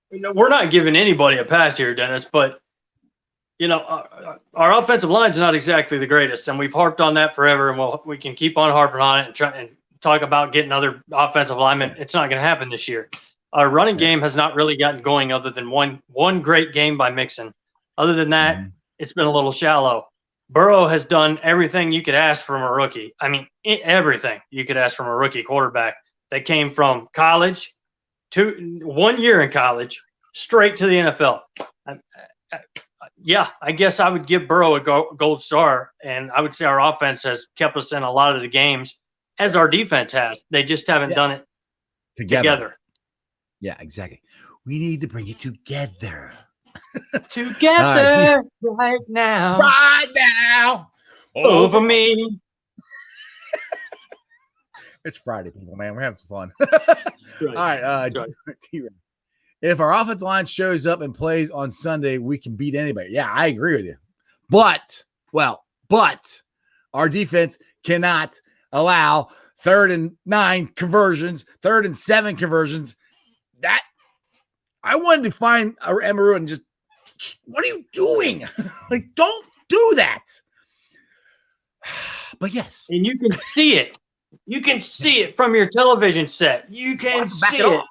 we're not giving anybody a pass here, Dennis, but our offensive line is not exactly the greatest, and we've harped on that forever, and we can keep on harping on it and try and talk about getting other offensive linemen. It's not going to happen this year. Our running game has not really gotten going other than one great game by Mixon. Other than that, it's been a little shallow. Burrow has done everything you could ask from a rookie. I mean, everything you could ask from a rookie quarterback that came from college to 1 year in college straight to the NFL. Yeah, I guess I would give Burrow a gold star, and I would say our offense has kept us in a lot of the games, as our defense has. They just haven't done it together. Yeah, exactly. We need to bring it together. Together right now. Right now. Over me. It's Friday, people, man. We're having some fun. Right. All right. If our offensive line shows up and plays on Sunday, we can beat anybody. Yeah, I agree with you. But our defense cannot allow 3rd and 9 conversions, 3rd and 7 conversions. That I wanted to find Amaru and just, what are you doing? Like, don't do that. But yes. And you can see it. You can see it from your television set. You can see it.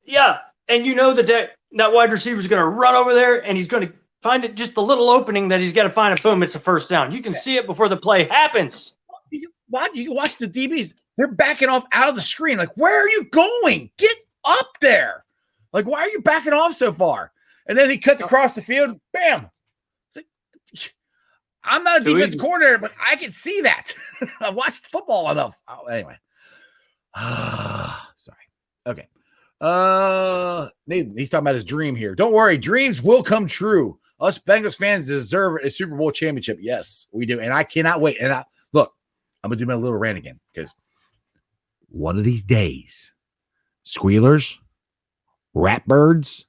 Yeah. And you know that wide receiver is going to run over there and he's going to find it just a little opening that he's got to find, and boom, it's a first down. You can see it before the play happens. You can watch the DBs. They're backing off out of the screen. Like, where are you going? Get up there. Like, why are you backing off so far? And then he cuts across the field. Bam. Like, I'm not a defensive coordinator, but I can see that. I've watched football enough. Oh, anyway. Sorry. Okay. Nathan, he's talking about his dream here. Don't worry. Dreams will come true. Us Bengals fans deserve a Super Bowl championship. Yes, we do. And I cannot wait. And look, I'm going to do my little rant again because one of these days, squealers, ratbirds,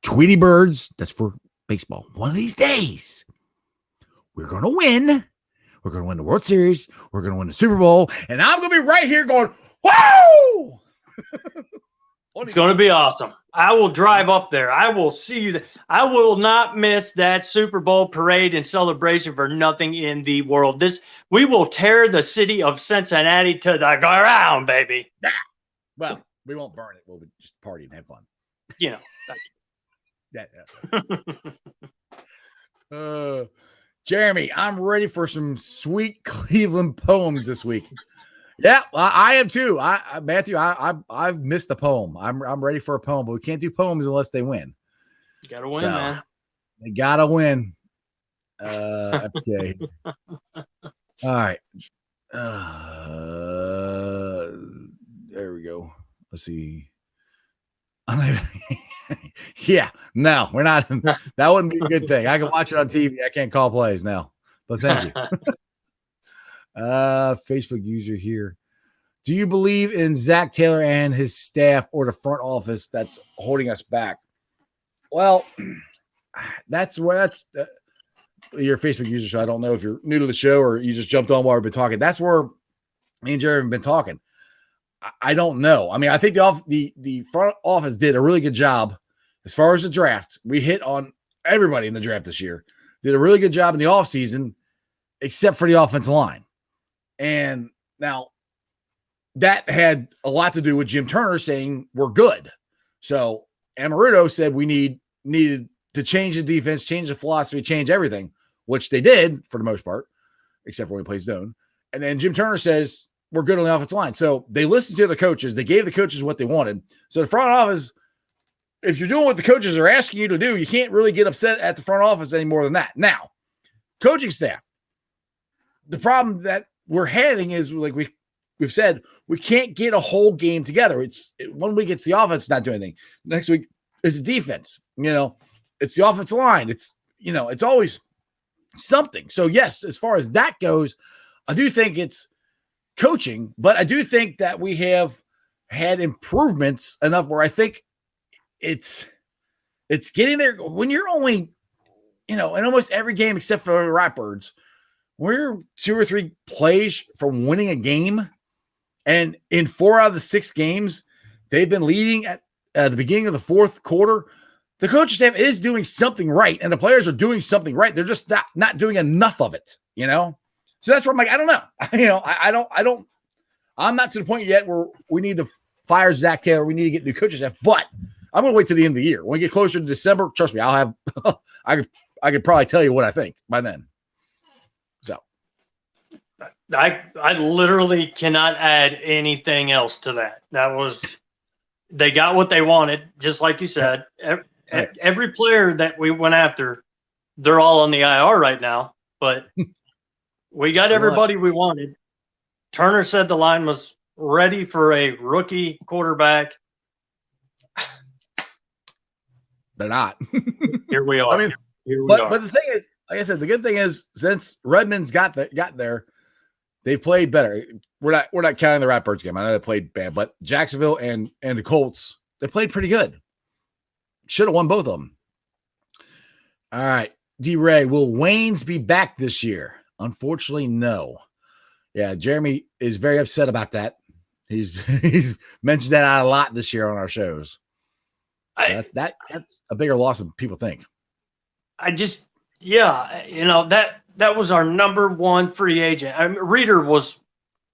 Tweety birds, that's for baseball. One of these days, we're going to win. We're going to win the World Series. We're going to win the Super Bowl. And I'm going to be right here going, whoa! It's going to be awesome. I will drive up there. I will see you. I will not miss that Super Bowl parade and celebration for nothing in the world. We will tear the city of Cincinnati to the ground, baby. Yeah. Well, we won't burn it. We'll just party and have fun. You know. Jeremy, I'm ready for some sweet Cleveland poems this week. Yeah, I am too. Matthew, I've missed a poem. I'm ready for a poem, but we can't do poems unless they win. You gotta win, man. They gotta win. Okay. All right. There we go. Let's see. Yeah, no, we're not. That wouldn't be a good thing. I can watch it on TV. I can't call plays now, but thank you. Facebook user here. Do you believe in Zack Taylor and his staff or the front office that's holding us back? Well, that's your Facebook user, so I don't know if you're new to the show or you just jumped on while we've been talking. That's where me and Jerry have been talking. I don't know. I mean, I think the front office did a really good job as far as the draft. We hit on everybody in the draft this year. Did a really good job in the offseason, except for the offensive line. And now that had a lot to do with Jim Turner saying we're good. So Amaruto said we needed to change the defense, change the philosophy, change everything, which they did for the most part, except for when he plays zone. And then Jim Turner says we're good on the offensive line. So they listened to the coaches. They gave the coaches what they wanted. So the front office, if you're doing what the coaches are asking you to do, you can't really get upset at the front office any more than that. Now, coaching staff, the problem that we're having is, like we've said, we can't get a whole game together. One week it's the offense not doing anything. Next week is the defense. It's the offensive line. It's always something. So yes, as far as that goes, I do think it's coaching, but I do think that we have had improvements enough where I think it's getting there. When you're only, in almost every game except for the Ratbirds, we're 2 or 3 plays from winning a game. And in 4 out of the 6 games, they've been leading at the beginning of the fourth quarter. The coaching staff is doing something right, and the players are doing something right. They're just not doing enough of it, So that's where I'm like, I don't know. I'm not to the point yet where we need to fire Zack Taylor. We need to get new coaching staff, but I'm going to wait till the end of the year. When we get closer to December, trust me, I could probably tell you what I think by then. I literally cannot add anything else to that. They got what they wanted, just like you said. Every player that we went after, they're all on the IR right now, but we got everybody we wanted. Turner said the line was ready for a rookie quarterback. They're not. Here we are. I mean, but the thing is, like I said, the good thing is since Redmond's got there, they've played better. We're not counting the Ratbirds game. I know they played bad, but Jacksonville and the Colts, they played pretty good. Should have won both of them. All right. D-Ray, will Waynes be back this year? Unfortunately, no. Yeah, Jeremy is very upset about that. He's mentioned that a lot this year on our shows. That's a bigger loss than people think. That was our number one free agent. Reader was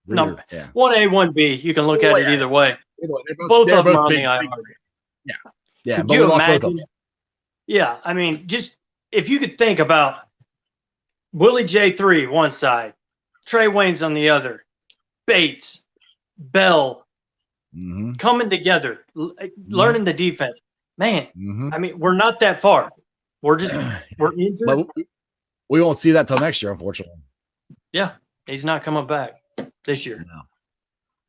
number 1A, 1B. You can look at it either way. Both of them are on the IR. Yeah. Could you imagine? Yeah, I mean, just if you could think about Willie J3 one side, Trey Waynes on the other, Bates, Bell, coming together, learning the defense. Man, I mean, we're not that far. We're injured. But we won't see that till next year, unfortunately. Yeah, he's not coming back this year. No.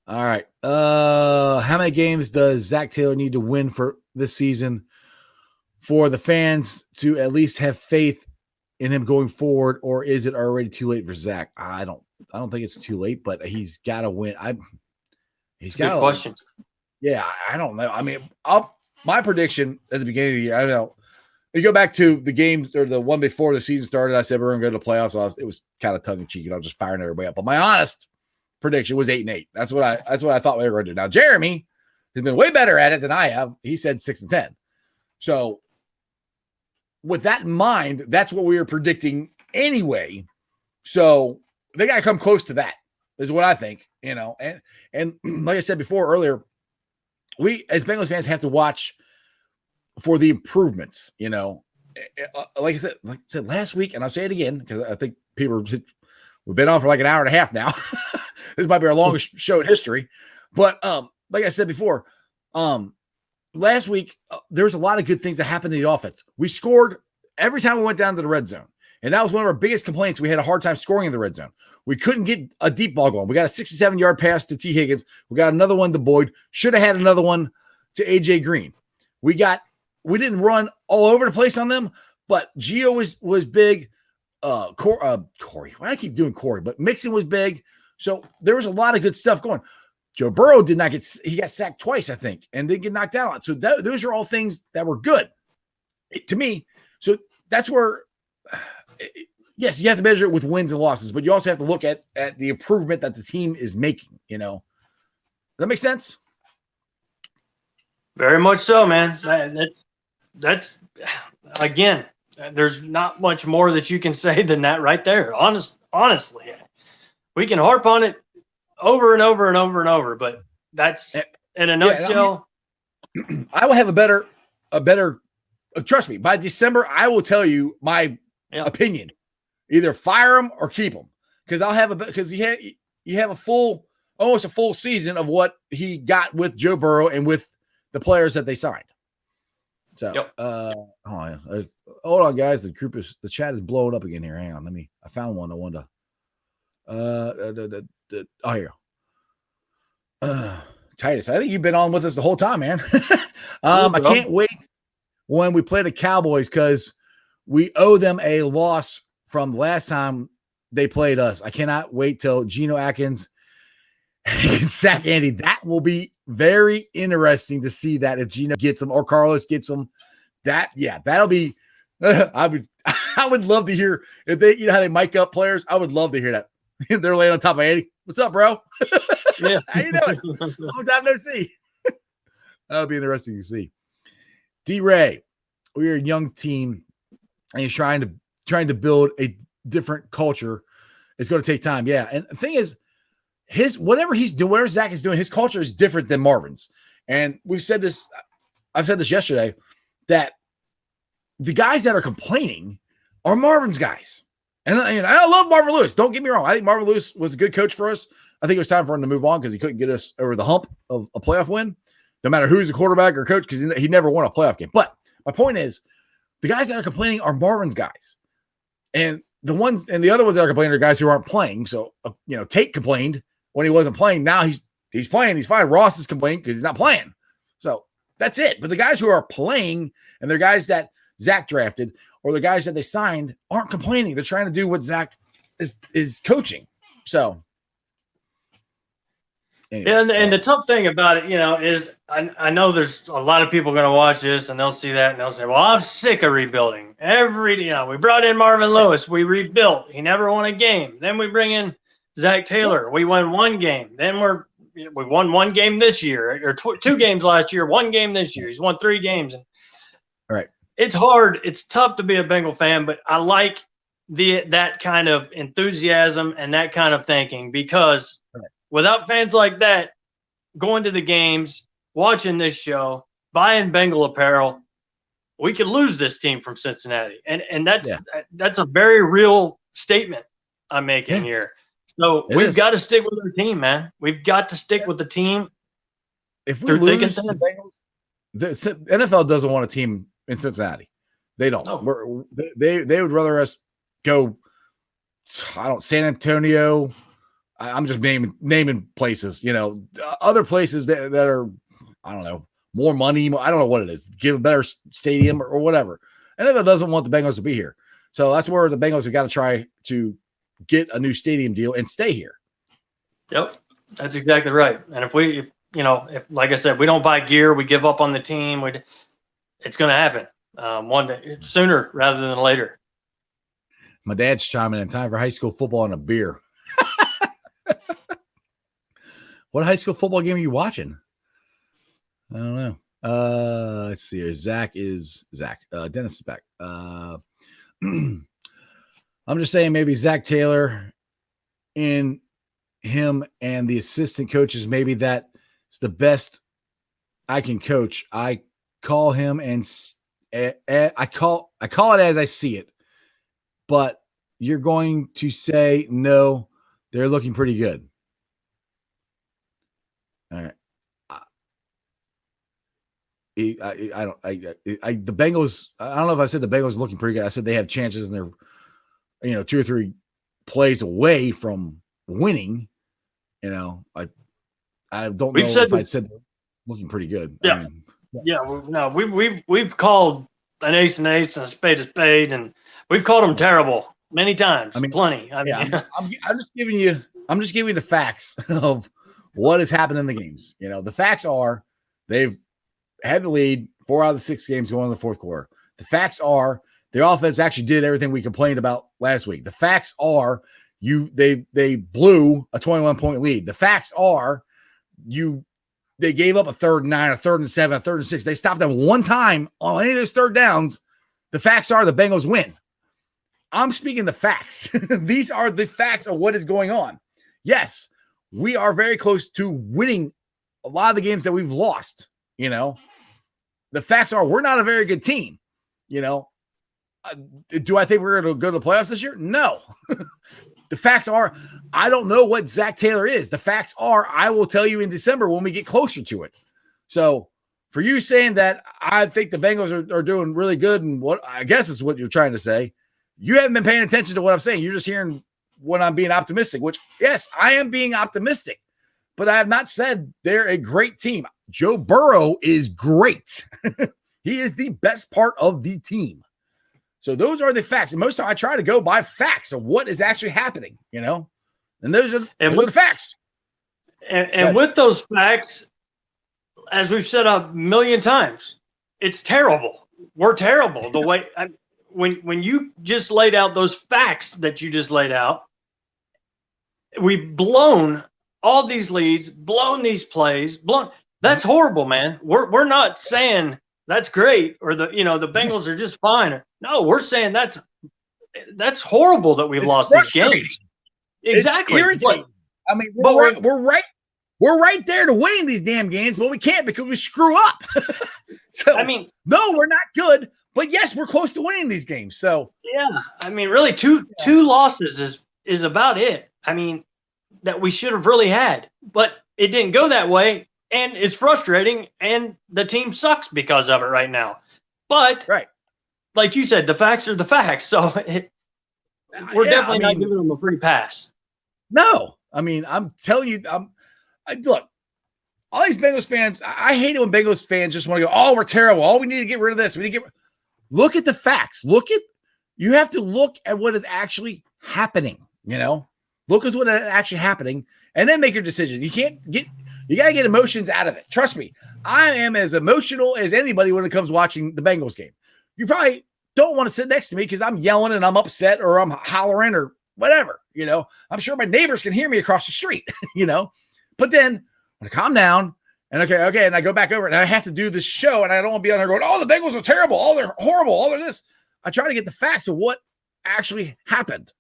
All right. How many games does Zack Taylor need to win for this season for the fans to at least have faith in him going forward, or is it already too late for Zack? I don't think it's too late, but he's got to win. He's got question. Yeah, I don't know. I mean, my prediction at the beginning of the year, I don't know. You go back to the games or the one before the season started, I said we're going to go to the playoffs. So it was kind of tongue in cheek, and I was just firing everybody up. But my honest prediction was 8-8. That's what I thought we were going to do. Now Jeremy has been way better at it than I have. He said 6-10. So with that in mind, that's what we were predicting anyway. So they got to come close to that, is what I think. And like I said before earlier, we as Bengals fans have to watch for the improvements. Like I said last week, and I'll say it again because I think we've been on for like an hour and a half now. This might be our longest show in history. But like I said before, last week there was a lot of good things that happened in the offense. We scored every time we went down to the red zone, and that was one of our biggest complaints. We had a hard time scoring in the red zone. We couldn't get a deep ball going. We got a 67-yard pass to T. Higgins. We got another one to Boyd. Should have had another one to A.J. Green. We didn't run all over the place on them, but Gio was big. Corey. Why do I keep doing Corey? But Mixon was big. So there was a lot of good stuff going. Joe Burrow he got sacked twice, I think, and didn't get knocked out on it. So those are all things that were good to me. So that's where, yes, you have to measure it with wins and losses, but you also have to look at the improvement that the team is making, Does that make sense? Very much so, man. That's again, there's not much more that you can say than that right there. Honestly, we can harp on it over and over and over and over, but that's in a nutshell. I will have a better. Trust me, by December, I will tell you my opinion. Either fire him or keep him, because you have almost a full season of what he got with Joe Burrow and with the players that they signed. So, hold on, guys. The chat is blowing up again here. Hang on, I found one. I wanted to. Here. Titus, I think you've been on with us the whole time, man. I can't wait when we play the Cowboys because we owe them a loss from last time they played us. I cannot wait till Geno Atkins sack Andy. That will be very interesting to see that if Geno gets them or Carlos gets them. That'll be. I would love to hear if they, how they mic up players. I would love to hear that. They're laying on top of Andy. What's up, bro? Yeah. How you doing? Long time no see. That would be interesting to see. D-Ray, we're a young team, and he's trying to build a different culture. It's going to take time. Yeah. And the thing is, whatever Zack is doing, his culture is different than Marvin's. And we've said this, I've said this yesterday, that the guys that are complaining are Marvin's guys. And I love Marvin Lewis. Don't get me wrong. I think Marvin Lewis was a good coach for us. I think it was time for him to move on because he couldn't get us over the hump of a playoff win, no matter who's the quarterback or coach, because he never won a playoff game. But my point is, the guys that are complaining are Marvin's guys. And the other ones that are complaining are guys who aren't playing. So, Tate complained when he wasn't playing. Now he's playing. He's fine. Ross is complaining because he's not playing. So that's it. But the guys who are playing and they're guys that Zack drafted or the guys that they signed aren't complaining. They're trying to do what Zack is coaching. So. Anyway, and the tough thing about it, is I know there's a lot of people going to watch this and they'll see that and they'll say, well, I'm sick of rebuilding. We brought in Marvin Lewis. We rebuilt. He never won a game. Then we bring in Zack Taylor. We won one game. Then we won one game this year or two games last year, one game this year. He's won 3 games. And right. It's hard. It's tough to be a Bengal fan, but I like that kind of enthusiasm and that kind of thinking because without fans like that going to the games, watching this show, buying Bengal apparel, we could lose this team from Cincinnati. And that's a very real statement I'm making here. So we've got to stick with our team, man. We've got to stick with the team. If we lose the Bengals, the NFL doesn't want a team in Cincinnati. They don't. No. They would rather us go, San Antonio. I'm just naming places, other places that are, I don't know, more money. I don't know what it is. Give a better stadium or whatever. NFL doesn't want the Bengals to be here. So that's where the Bengals have got to try to get a new stadium deal and stay here. Yep. That's exactly right. And if like I said, we don't buy gear, we give up on the team, it's going to happen one day, sooner rather than later. My dad's chiming in. Time for high school football and a beer. What high school football game are you watching? I don't know. Let's see here. Zack. Dennis is back. I'm just saying maybe Zack Taylor in him and the assistant coaches, maybe that's the best I can coach. I call him and I call it as I see it, but you're going to say, no, they're looking pretty good. All right. The Bengals, I don't know if I said the Bengals are looking pretty good. I said they have chances and they're, 2 or 3 plays away from winning. I don't know if I said looking pretty good. Yeah. We've called an ace and a spade, and we've called them terrible many times. Plenty. I'm just giving you the facts of what has happened in the games. The facts are they've had the lead 4 out of the 6 games going in the fourth quarter. The facts are the offense actually did everything we complained about last week. The facts are they blew a 21-point lead. The facts are they gave up a 3rd and 9, a 3rd and 7, a 3rd and 6. They stopped them one time on any of those 3rd downs. The facts are the Bengals win. I'm speaking the facts. These are the facts of what is going on. Yes, we are very close to winning a lot of the games that we've lost. The facts are we're not a very good team. Do I think we're going to go to the playoffs this year? No. The facts are I don't know what Zack Taylor is. The facts are I will tell you in December when we get closer to it. So for you saying that I think the Bengals are doing really good and what I guess is what you're trying to say, you haven't been paying attention to what I'm saying. You're just hearing when I'm being optimistic, which, yes, I am being optimistic, but I have not said they're a great team. Joe Burrow is great. He is the best part of the team. So those are the facts. And most of the time I try to go by facts of what is actually happening, and those are the facts. And with those facts, as we've said a million times, it's terrible. We're terrible. The way when you just laid out those facts that you just laid out, we've blown all these leads, blown these plays, That's horrible, man. We're not saying that's great or the Bengals are just fine. No, we're saying that's horrible that we've lost these games. Exactly. It's irritating. We're right there to winning these damn games, but we can't because we screw up. No, we're not good, But yes, we're close to winning these games. So yeah, I mean, really, two losses is about it. I mean, that we should have really had, but it didn't go that way, and it's frustrating. And the team sucks because of it right now. But right, like you said, the facts are the facts. So we're definitely not giving them a free pass. No, I mean, I'm telling you, look. All these Bengals fans, I hate it when Bengals fans just want to go, oh, we're terrible. Oh, we need to get rid of this. We need to look at the facts. You have to look at what is actually happening, Look at what is actually happening and then make your decision. You got to get emotions out of it. Trust me, I am as emotional as anybody when it comes watching the Bengals game. You probably don't want to sit next to me because I'm yelling and I'm upset or I'm hollering or whatever, I'm sure my neighbors can hear me across the street, but then I calm down and okay. And I go back over and I have to do this show and I don't want to be on there going, oh, the Bengals are terrible. Oh, they're horrible. Oh, they're this. I try to get the facts of what actually happened.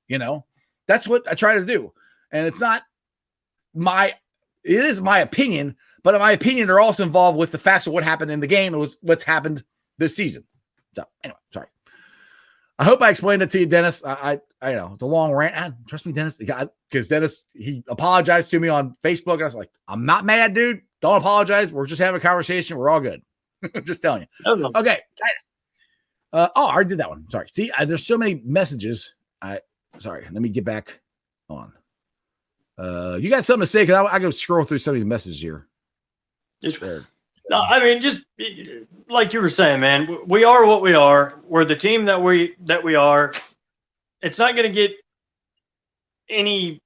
That's what I try to do. And it is my opinion, but in my opinion, they're also involved with the facts of what happened in the game and what's happened this season. So anyway, sorry. I hope I explained it to you, Dennis. I know it's a long rant. Trust me, Dennis, because Dennis, he apologized to me on Facebook. And I was like, I'm not mad, dude. Don't apologize. We're just having a conversation. We're all good. Just telling you. Okay. I already did that one. Sorry. See, there's so many messages. Sorry. Let me get back on. You got something to say? Because I go scroll through some of these messages here. No, I mean, just like you were saying, man, we are what we are. We're the team that we are. It's not going to get any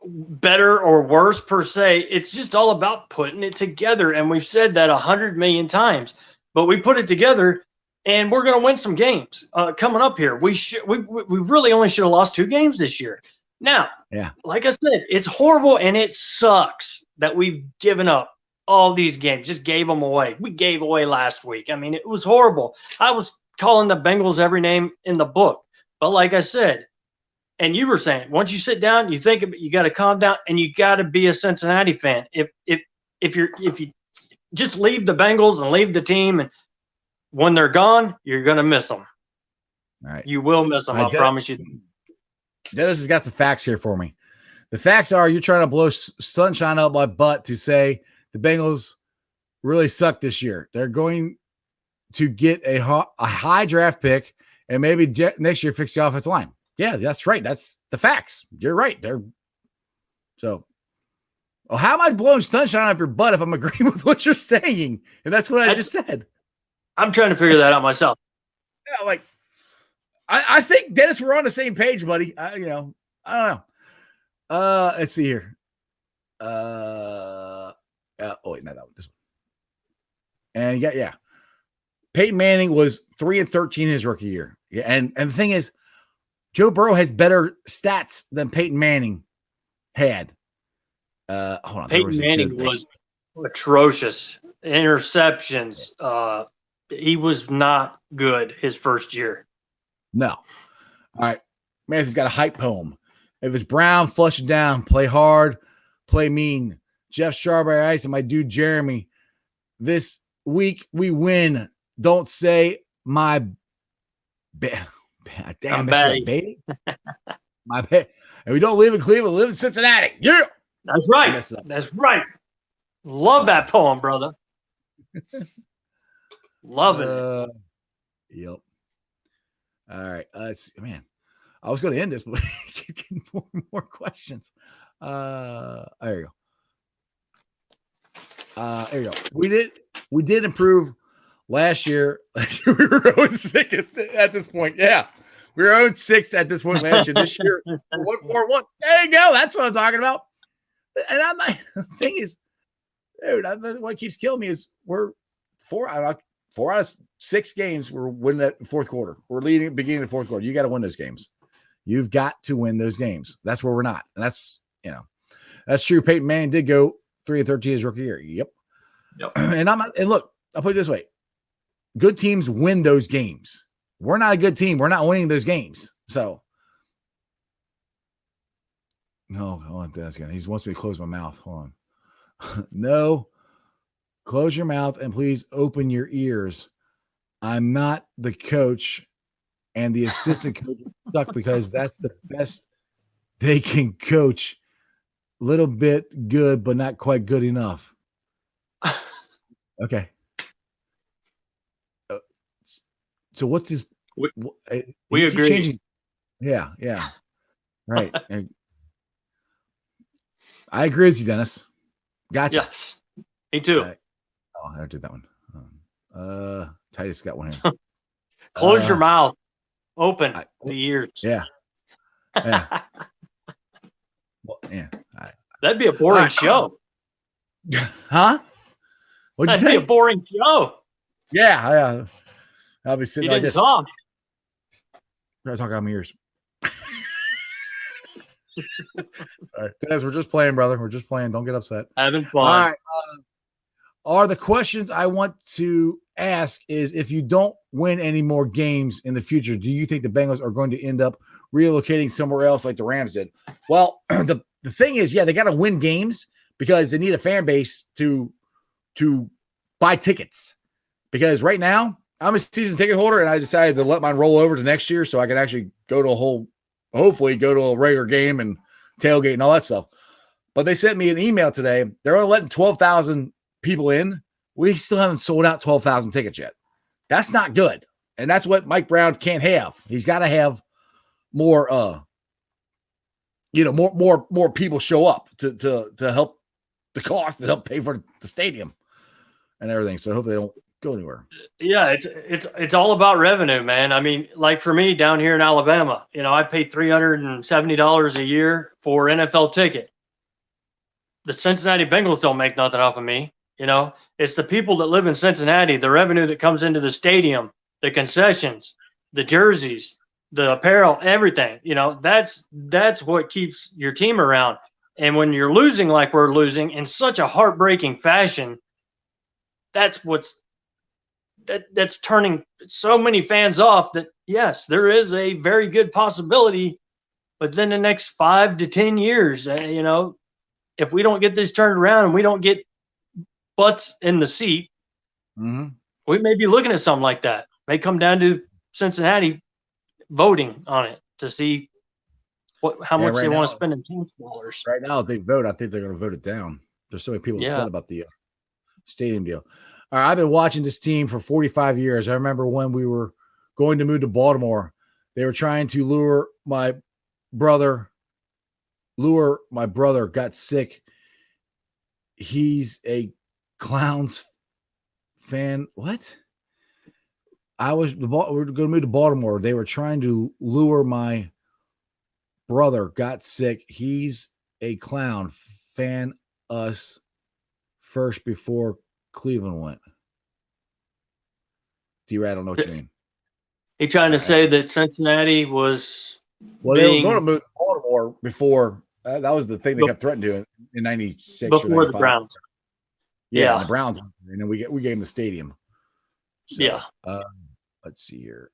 better or worse per se. It's just all about putting it together. And we've said that 100 million times, but we put it together and we're going to win some games coming up here. We really only should have lost 2 games this year. Now, like I said, it's horrible and it sucks that we've given up all these games, just gave them away. We gave away last week. I mean, it was horrible. I was calling the Bengals every name in the book. But like I said, and you were saying, once you sit down, you think about it, you got to calm down and you got to be a Cincinnati fan. If you just leave the Bengals and leave the team, and when they're gone, you're going to miss them. All right. You will miss them. I promise you. Dennis has got some facts here for me. The facts are you're trying to blow sunshine out my butt to say the Bengals really suck this year. They're going to get a high draft pick and maybe next year fix the offensive line. Yeah, that's right. That's the facts. You're right. How am I blowing sunshine up your butt if I'm agreeing with what you're saying? And that's what I just said. I'm trying to figure that out myself. Yeah, I think, Dennis, we're on the same page, buddy. I don't know. Let's see here. Wait, not that one. This one. And Peyton Manning was 3-13 his rookie year. Yeah, and the thing is, Joe Burrow has better stats than Peyton Manning had. Hold on. Peyton Manning was atrocious. Interceptions. He was not good his first year. No. All right. Matthew's got a hype poem. If it's Brown, flush it down. Play hard. Play mean. Jeff Strawberry Ice and my dude Jeremy. This week we win. Don't say my damn baby. My bad. And we don't live in Cleveland, we live in Cincinnati. Yeah. That's right. That's right. Love that poem, brother. Loving it. Yep. All right. Man, I was going to end this, but keep getting more questions. There you go. There you go. We did improve last year. We were 0-6 at this point. Yeah. We were 0-6 at this point last year. This year, 1-4-1. There you go. That's what I'm talking about. And the thing is, dude, what keeps killing me is we're 4 out of 6 games. We're winning that fourth quarter. We're leading at the beginning of the fourth quarter. You got to win those games. You've got to win those games. That's where we're not. And that's true. Peyton Manning did go 3-13 his rookie year. Yep. And look, I'll put it this way. Good teams win those games. We're not a good team. We're not winning those games. So, no, hold on. That's good. He wants me to close my mouth. Hold on. No, close your mouth and please open your ears. I'm not the coach, and the assistant coach suck because that's the best they can coach. Little bit good, but not quite good enough. Okay. So what's his? We agree. Changing. Yeah. Right. I agree with you, Dennis. Gotcha. Yes, me too. I did that one. Titus got one here. Close your mouth. Open the ears. Yeah. Well, yeah. That'd be a boring show. Huh? What'd you say? That'd be a boring show. Yeah. I'll be sitting like this. Talk. Try to talk out my ears. All right, Dennis, we're just playing, brother. We're just playing. Don't get upset. Having fun. All right. Are the questions I want to ask is if you don't win any more games in the future, do you think the Bengals are going to end up relocating somewhere else like the Rams did? Well, the thing is, they got to win games because they need a fan base to buy tickets. Because right now, I'm a season ticket holder, and I decided to let mine roll over to next year so I can actually hopefully go to a regular game and tailgate and all that stuff. But they sent me an email today. They're only letting 12,000 people in. We still haven't sold out 12,000 tickets yet. That's not good. And that's what Mike Brown can't have. He's got to have more, more people show up to help the cost and help pay for the stadium and everything. So hopefully they don't go anywhere. Yeah, it's all about revenue, man. I mean, like for me down here in Alabama, I pay $370 a year for NFL ticket. The Cincinnati Bengals don't make nothing off of me. It's the people that live in Cincinnati, the revenue that comes into the stadium, the concessions, the jerseys, the apparel, everything. That's what keeps your team around. And when you're losing like we're losing in such a heartbreaking fashion, that's turning so many fans off that, yes, there is a very good possibility, but then the next 5 to 10 years, if we don't get this turned around and we don't get butts in the seat, we may be looking at something like that. May come down to Cincinnati voting on it to see how much they want to spend in tax dollars. Right now, if they vote, I think they're going to vote it down. There's so many people upset about the stadium deal. All right, I've been watching this team for 45 years. I remember when we were going to move to Baltimore, they were trying to lure my brother. Got sick. He's a Clowns fan. What? We were going to move to Baltimore. They were trying to lure my brother. Got sick. He's a Clown fan. Us first before Cleveland went. D-Rat, I don't know what you mean. He trying to say that Cincinnati was they were going to move to Baltimore before. That was the thing they kept threatening to in 96 before the Browns. Yeah, the Browns, and then we gave them the stadium. So, let's see here.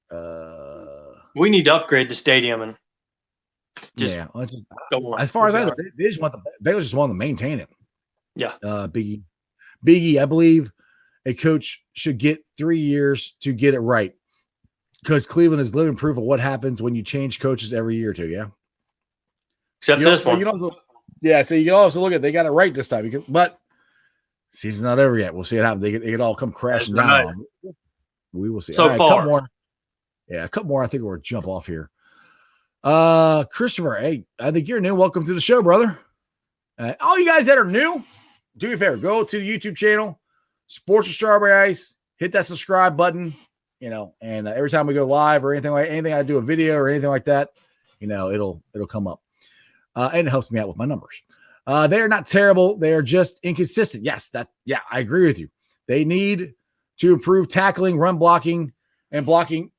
We need to upgrade the stadium and as far as I know, they just want the Bengals just want to maintain it. Yeah. Biggie, I believe a coach should get 3 years to get it right because Cleveland is living proof of what happens when you change coaches every year or two. Yeah. Except this one. So you can also look at they got it right this time. But season's not over yet. We'll see what happens. They could all come crashing down. We will see. So far. A couple more. I think we'll jump off here. Christopher, hey, I think you're new. Welcome to the show, brother. All you guys that are new, do me a favor. Go to the YouTube channel, Sports with Strawberry Ice. Hit that subscribe button, and every time we go live or anything I do a video or anything like that, it'll come up. And it helps me out with my numbers. They are not terrible. They are just inconsistent. Yes, I agree with you. They need to improve tackling, run blocking, and blocking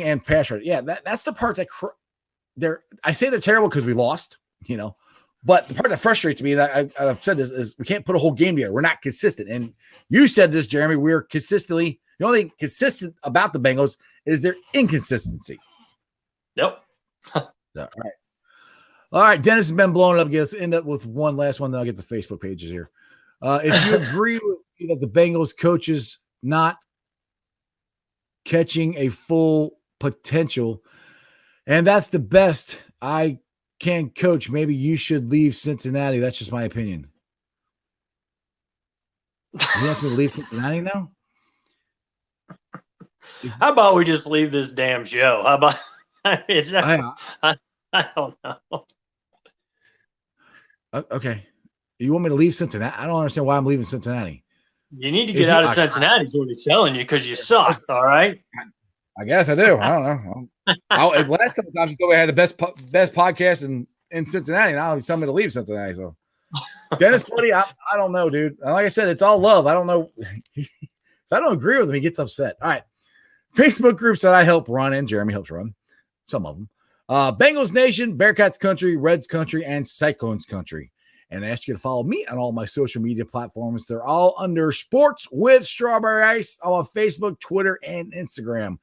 and pass rush. Yeah, that's the part that I say they're terrible because we lost, but the part that frustrates me, and I've said this, is we can't put a whole game together. We're not consistent. And you said this, Jeremy, we're consistently, the only thing consistent about the Bengals is their inconsistency. Nope. All right. Dennis has been blowing up. Let's end up with one last one. Then I'll get the Facebook pages here. If you agree with me that the Bengals coaches not catching a full potential. And that's the best I can coach. Maybe you should leave Cincinnati. That's just my opinion. He wants me to leave Cincinnati now? How about we just leave this damn show? How about I don't know. Okay. You want me to leave Cincinnati? I don't understand why I'm leaving Cincinnati. You need to get out of Cincinnati is what he's telling you, because you suck, all right? I guess I do. I don't know. The last couple of times he told me I had the best podcast in Cincinnati. Now he's telling me to leave Cincinnati. So, Dennis, buddy, I don't know, dude. Like I said, it's all love. I don't know. If I don't agree with him, he gets upset. All right. Facebook groups that I help run and Jeremy helps run. Some of them. Bengals Nation, Bearcats Country, Reds Country, and Cyclones Country. And I ask you to follow me on all my social media platforms. They're all under Sports with Strawberry Ice. I'm on Facebook, Twitter, and Instagram.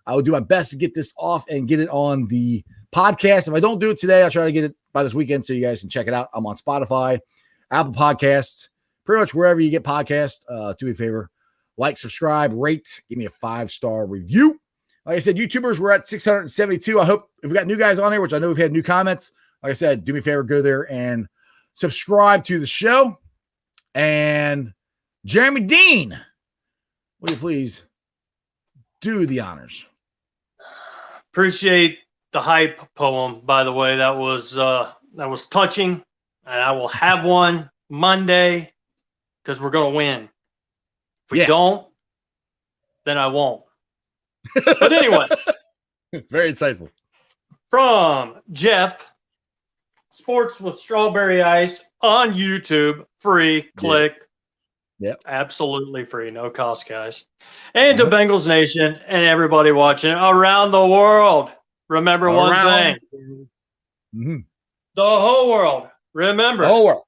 I will do my best to get this off and get it on the podcast. If I don't do it today, I'll try to get it by this weekend so you guys can check it out. I'm on Spotify, Apple Podcasts, pretty much wherever you get podcasts. Do me a favor, like, subscribe, rate, give me a 5-star review. Like I said, YouTubers, we're at 672. I hope if we got new guys on here, which I know we've had new comments, like I said, do me a favor, go there and subscribe to the show. And Jeremy Dean, will you please do the honors? Appreciate the hype poem, by the way. That was touching, and I will have one Monday because we're gonna win. If we don't, then I won't. But anyway, very insightful. From Jeff, Sports with Strawberry Ice on YouTube, free. Click. Yep. Absolutely free, no cost, guys. And to Bengals Nation and everybody watching around the world, remember one thing. Mm-hmm. The whole world. Remember. The whole world.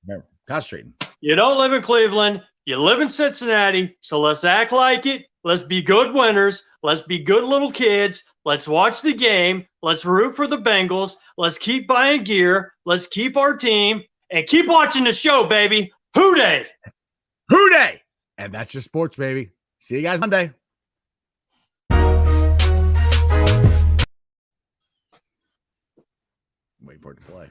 Remember. Concentrating. You don't live in Cleveland. You live in Cincinnati. So let's act like it. Let's be good winners. Let's be good little kids. Let's watch the game. Let's root for the Bengals. Let's keep buying gear. Let's keep our team. And keep watching the show, baby. Hoo-day! Hoo-day! And that's your sports, baby. See you guys Monday. Wait for it to play.